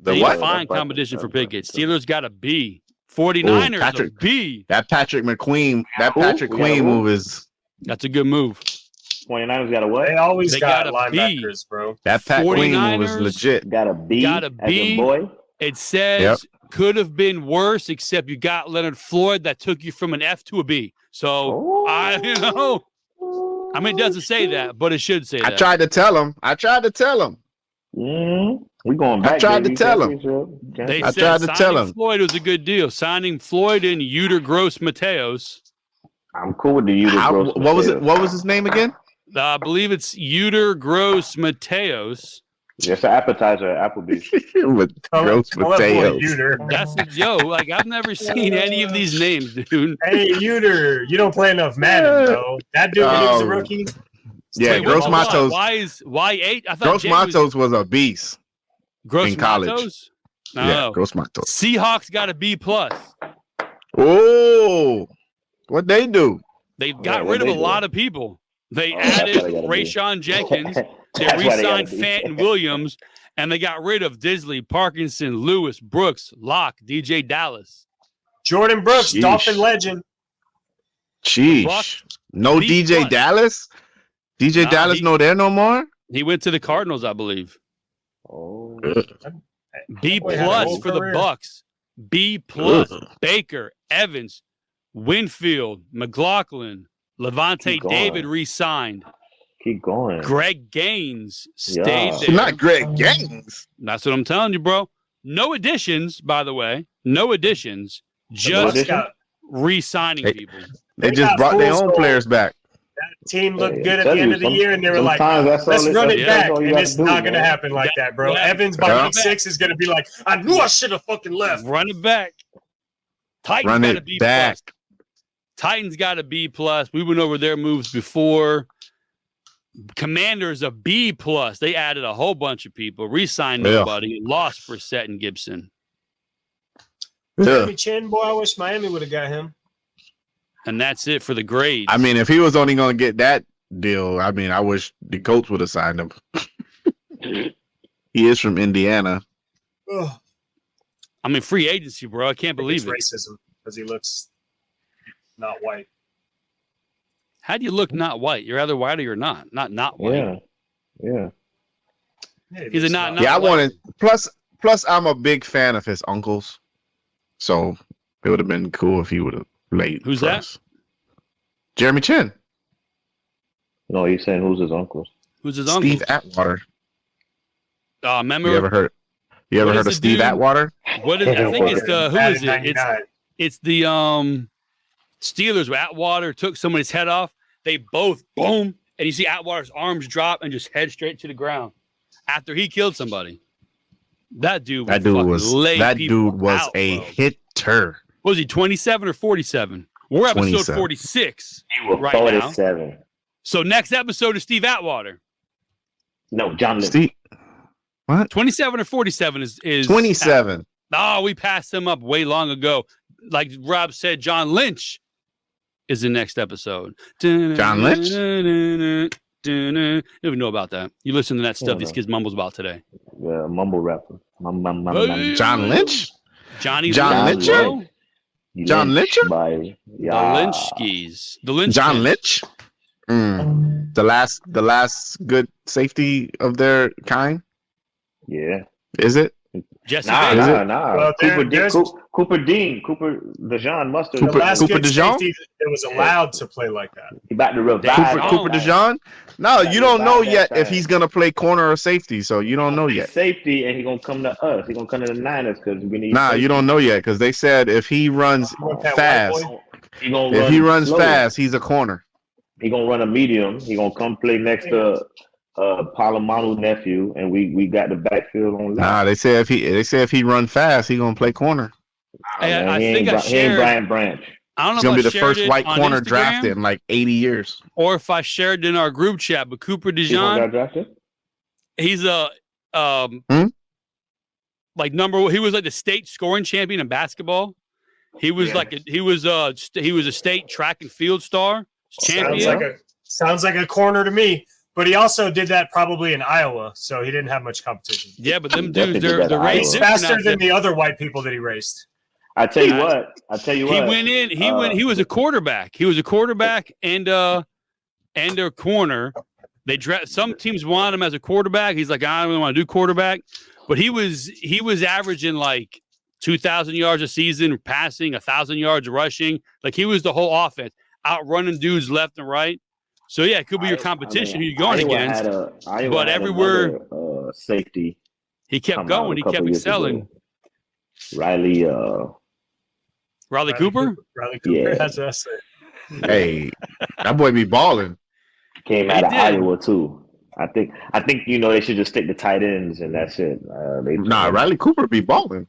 They The need what? to find competition for Pickett. Steelers got a B. 49ers, Patrick. a B. That Patrick McQueen. That Who? Patrick We got Queen who? move is. That's a good move. 29ers got a what? They always They got got a B. linebackers, bro. That Pat Queen move is 49ers legit. Got a B. Got a As B. a boy. It says could have been worse, except you got Leonard Floyd that took you from an F to a B. So, it doesn't say that, but it should say that. I tried to tell him. We going back. I tried to baby. tell him. They I said tried to tell signing him. Floyd was a good deal. Signing Floyd and Uter Gross Mateos. I'm cool with the Uter Gross. What was it? What was his name again? I believe it's Uter Gross Mateos. It's an appetizer at Applebee's. With gross potatoes. That's I've never seen any of these names, dude. Hey, Uter, you don't play enough Madden, though. That dude, when he was a rookie. Yeah, Wait, Gross hold on. Matos. Why 8? I thought Gross Jay was Matos was a beast Gross in college. Matos? Yeah, No. Gross Matos. Seahawks got a B+. Oh, what they do? They got what rid of they a do? lot of people. They that's added what they gotta do. Rayshawn Jenkins. They That's why they re-signed gotta do. Fenton Williams, and they got rid of Disley, Parkinson, Lewis, Brooks, Locke, DJ Dallas. Jordan Brooks, Sheesh. Dolphin legend. Sheesh. No B+. DJ Dallas? DJ Nah, Dallas no there no more? He went to the Cardinals, I believe. Oh. B+ Boy had a whole for the career. Bucks. B+. Ugh. Baker, Evans, Winfield, McLaughlin, Levante Keep going. David re-signed. Keep going. Greg Gaines stayed Yeah. there. Not Greg Gaines. That's what I'm telling you, bro. No additions, by the way. No additions. Bucks Just got- re-signing Hey. people. They They just got brought their full own score. players back. That team looked Hey, good I at tell the end you, of the year, and they were like, sometimes that's let's all run it yeah. back. all you And gotta it's do, not going to man. happen like that, bro. Yeah. Evans by Yeah. week 6 is going to be like, I knew I should have fucking left. Run it back. Titans Run got a it B+. back. Titans got a B+. We went over their moves before. Commanders a B+. They added a whole bunch of people. Re-signed Yeah. nobody. Lost Brissett and Gibson. Yeah. Jeremy Chin, boy, I wish Miami would have got him. And that's it for the grades. I mean, if he was only going to get that deal, I mean, I wish the Colts would have signed him. He is from Indiana. Ugh. Free agency, bro. I can't believe it. It's racism because he looks not white. How do you look not white? You're either white or you're not. Not white. Yeah. Yeah. Yeah, he He's a looks not- Yeah, I white. wanted plus I'm a big fan of his uncles. So it would have been cool if he would have played. Who's for that? us. Jeremy Chin. No, he's saying who's his uncles? Who's his uncle? Steve Atwater. Remember? You ever heard What is of the Steve dude? Atwater? What is? I think it's the who Madden is it? 99. It's the Steelers. Where Atwater took somebody's head off. They both boom, and you see Atwater's arms drop and just head straight to the ground after he killed somebody. That dude. That dude was out, a bro. hitter. Was he 27 or 47? We're episode 27. 46 He was right now. 47. So next episode is Steve Atwater. No, John Lynch. Steve, what? 27 or 47 is 27. Oh, we passed him up way long ago. Like Rob said, John Lynch is the next episode. John Lynch? You don't even know about that. You listen to that stuff these kids mumbles about today. Yeah, mumble rapper. John Lynch? Johnny John Lynch, Lynch? bro. John Lynch? By, The yeah. Lynchskis. The Lynch. John Lynch? The last good safety of their kind? Yeah. Is it? Jesse Nah. Well, Cooper DeJean Mustard. The last Cooper good DeJean? safety that was allowed to play like that. He about to revive. Cooper DeJean? No, you don't know yet if he's gonna play corner or safety, so you don't know yet. Safety, and he's gonna come to us. He's gonna come to the Niners because we need. Nah, safety. you don't know yet because they said if he runs fast, If he runs fast, he's a corner. He gonna run a medium. He gonna come play next to Palomano's nephew, and we got the backfield on. Nah, they say if he run fast, he gonna play corner. I think I shared. He ain't Brian Branch. I don't know He's if gonna I be the shared first it white on corner Instagram, drafted in like 80 years. or if I shared it in our group chat. But Cooper DeJean, he's a like he was like the state scoring champion in basketball. He was he was a state track and field star champion. Sounds like a corner to me. But he also did that probably in Iowa, so he didn't have much competition. Yeah, but them dudes, they're raced faster than the other white people that he raced. I tell you what. He went in. He was a quarterback. He was a quarterback and a corner. Some teams wanted him as a quarterback. He's like, I don't really want to do quarterback. But he was averaging like 2,000 yards a season passing, 1,000 yards rushing. Like he was the whole offense, outrunning dudes left and right. So yeah, it could be your competition who you're going against. But everywhere safety, he kept going. He kept excelling. Riley Cooper. Riley Cooper has us. Hey, that boy be balling. Came out of Iowa too. I think they should just stick to tight ends and that's it. Riley Cooper be balling.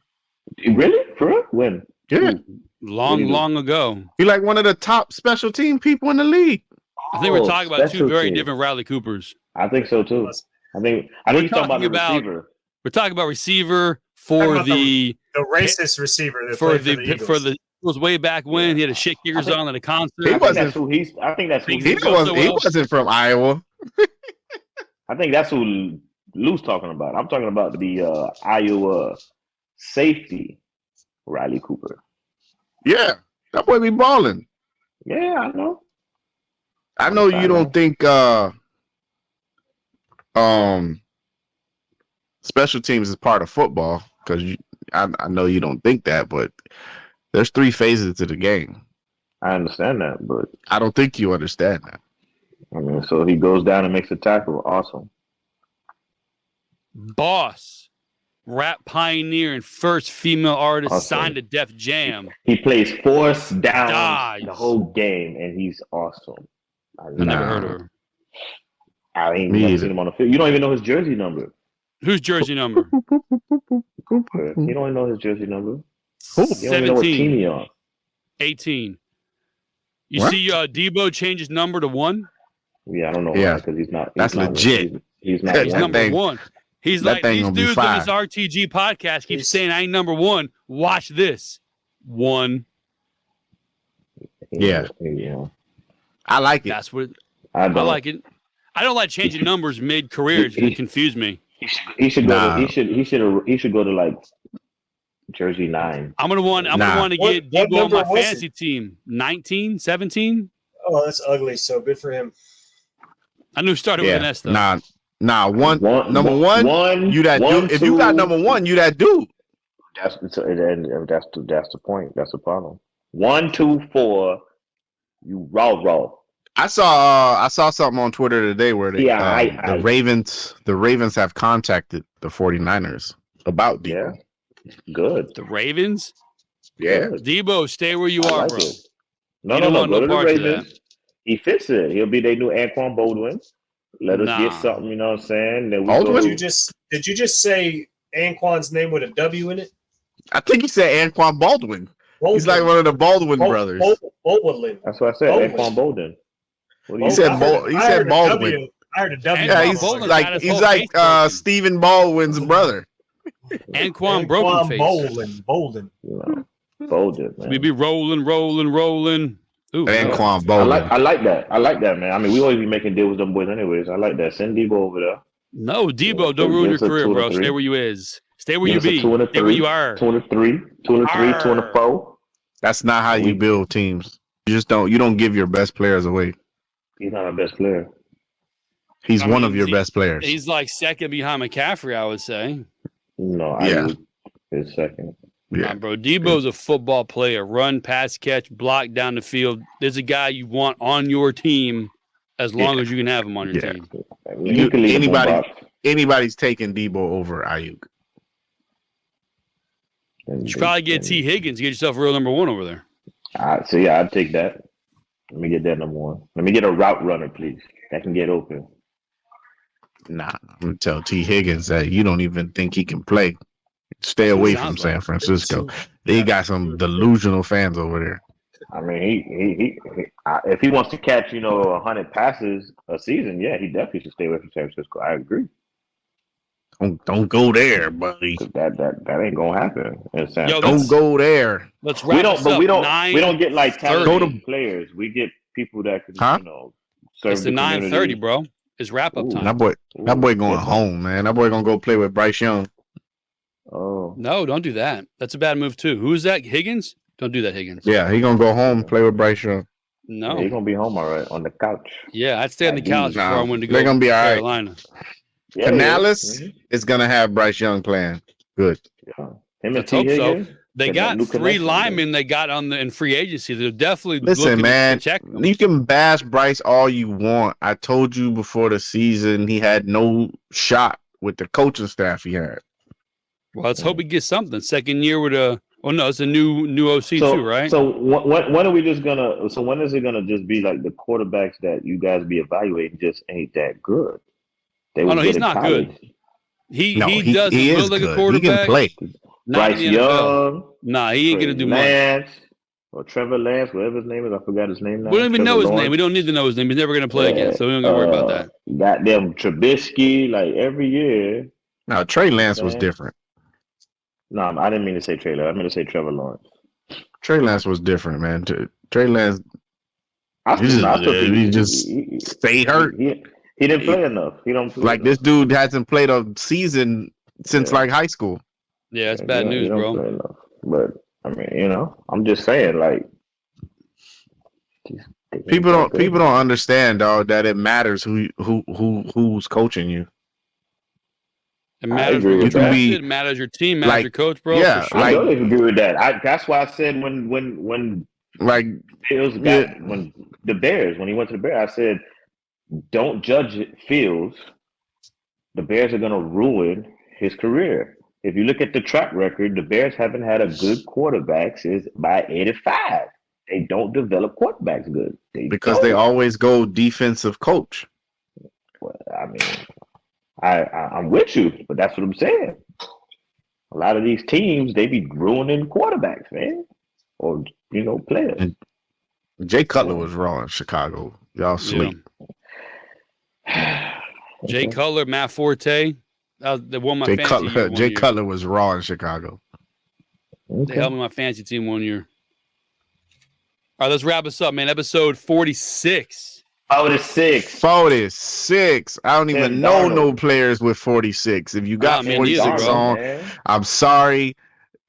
Really? For real? When? Yeah. Long ago. He like one of the top special team people in the league. I think we're talking about two very different Riley Coopers. I think so too. I think you're talking about receiver. We're talking about receiver for the racist receiver that for the Eagles way back when he had a shit kickers on at a concert. I think that's who he wasn't from Iowa. I think that's who Lou's talking about. I'm talking about the Iowa safety, Riley Cooper. Yeah, that boy be balling. Yeah, I know. I know you don't think special teams is part of football because I know you don't think that, but there's 3 phases to the game. I understand that, but I don't think you understand that. I mean, so he goes down and makes a tackle. Awesome. Boss, rap pioneer and first female artist signed to Def Jam. He plays force down the whole game, and he's awesome. I never heard of her. I ain't never seen him on the field. You don't even know his jersey number. Whose jersey number? Cooper. You don't even know his jersey number. 17. You don't even know what team he's on. 18. You see Deebo change his number to 1? Yeah, I don't know why, because he's not. That's legit. He's not. He's number 1. He's like, these dudes on this RTG podcast keep saying I ain't number 1. Watch this. 1. Yeah. I like it. That's what I like it. I don't like changing numbers mid-career. It confused me. He should go. He should go to like jersey 9. I'm gonna want to get Deebo on my fantasy team. 19, 17. Oh, that's ugly. So good for him. I knew started with an S though. Number one. You that dude. If you got number 1, you that dude. That's the point. That's the problem. 1, 2, 4. You raw. I saw something on Twitter today where the Ravens have contacted the 49ers about Deebo. Yeah. Good. The Ravens? Yeah. Deebo, stay where you are, bro. No. Go to the Ravens. He fits it. He'll be their new Anquan Boldwin. Let us get something, you know what I'm saying? Did you just say Anquan's name with a W in it? I think he said Anquan Baldwin. He's like one of the Baldwin brothers. Baldwin. That's what I said. Anquan Bolden. He said Baldwin. I heard a W. Yeah, he's like Stephen Baldwin's brother. Anquan Broken Face. Bolden. Bolden, man. We be rolling. Ooh, Anquan Bolden. I like that, man. I mean, we always be making deals with them boys anyways. I like that. Send Deebo over there. No, Deebo, don't ruin your career, bro. Stay where you is. Stay where you be. Stay where you are. 2 and 3, 2 and 3, 2 and 4. That's not how you build teams. You don't give your best players away. He's not our best player. He's one of your best players. He's like second behind McCaffrey, I would say. No, His second. Yeah, bro. Deebo's a football player. Run, pass, catch, block down the field. There's a guy you want on your team as long as you can have him on your team. I mean, anybody's taking Deebo over Ayuk. You should probably get Tee Higgins. Get yourself a real number one over there. I'd take that. Let me get that number one. Let me get a route runner, please. That can get open. Nah, I'm gonna tell Tee Higgins that you don't even think he can play. Stay away from San Francisco. They got some delusional fans over there. I mean, he if he wants to catch 100 passes a season, yeah, he definitely should stay away from San Francisco. I agree. Don't go there, buddy. That ain't gonna happen. Don't go there. Let's wrap this up. We don't get like talented players. We get people that can serve it's the 9:30, bro. It's wrap up time. That boy going home, man. That boy gonna go play with Bryce Young. Oh no! Don't do that. That's a bad move too. Who's that? Higgins? Don't do that, Higgins. Yeah, he gonna go home and play with Bryce Young. No, he's gonna be home all right on the couch. Yeah, I'd stay on the couch before I went to go. They're gonna be all Carolina. Right. Yeah, Canales is gonna have Bryce Young playing. Good. Yeah. Him Let's hope so. They got 3 linemen they got in free agency. They're definitely listen, man. You can bash Bryce all you want. I told you before the season he had no shot with the coaching staff he had. Well, let's hope he gets something. Second year with a. Oh no, it's a new OC too, right? So when are we just gonna? So when is it gonna just be like the quarterbacks that you guys be evaluating just ain't that good? No, he's not good. He doesn't look like a quarterback. He can play. Bryce Young. Nah, he ain't gonna do Lance, much. Or Trevor Lance, whatever his name is. I forgot his name now. We don't even know his name. We don't need to know his name. He's never gonna play again, so we don't gotta worry about that. Goddamn Trubisky, like every year. No, Trey Lance was different. No, I didn't mean to say Trey Lance. I meant to say Trevor Lawrence. Trey Lance was different, man. Trey Lance, he just stay hurt. He didn't play enough. He don't play like enough. This dude hasn't played a season since like high school. Yeah, it's bad news, bro. But I mean, I'm just saying, like people don't understand, dog, that it matters who's coaching you. It matters where you're drafted. It matters your team, matters your coach, bro. Yeah, for sure. I don't agree with that. That's why I said when like Fields when the Bears, when he went to the Bears, I said, don't judge Fields. The Bears are going to ruin his career. If you look at the track record, the Bears haven't had a good quarterback since by 85. They don't develop quarterbacks good. They always go defensive coach. Well, I mean, I'm with you, but that's what I'm saying. A lot of these teams, they be ruining quarterbacks, man, or players. And Jay Cutler was raw in Chicago. Y'all sleep. Yeah. Jay Cutler, Matt Forte. They won my fantasy team. Jay Cutler was raw in Chicago. They helped me my fantasy team 1 year. All right, let's wrap this up, man. Episode 46. 46. I don't even know no players with 46. If you got 46 on, I'm sorry.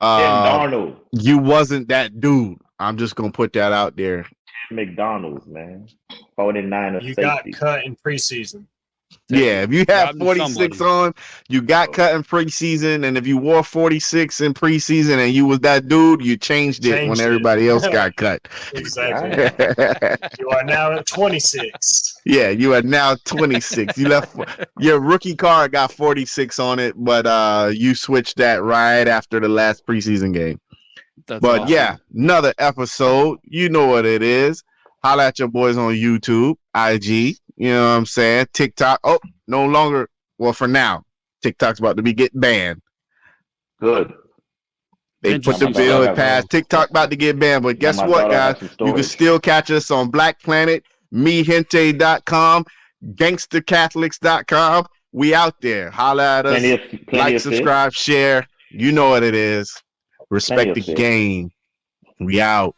You wasn't that dude. I'm just gonna put that out there. McDonald's, man. 49 of You safety. got cut in preseason. Yeah, if you have 46 on, you got cut in preseason, and if you wore 46 in preseason and you was that dude, you changed it when everybody else got cut. Exactly. You are now at 26. Yeah, you are now 26. You left your rookie card got 46 on it, but you switched that right after the last preseason game. That's awesome. Yeah, another episode. You know what it is. Holla at your boys on YouTube, IG. You know what I'm saying? TikTok. Oh, no longer. Well, for now, TikTok's about to be getting banned. Good. They put the bill past. TikTok about to get banned. But guess what, guys? You can still catch us on Black Planet, mehente.com, gangstercatholics.com. We out there. Holla at us. Like, subscribe, share. You know what it is. Respect the game. We out.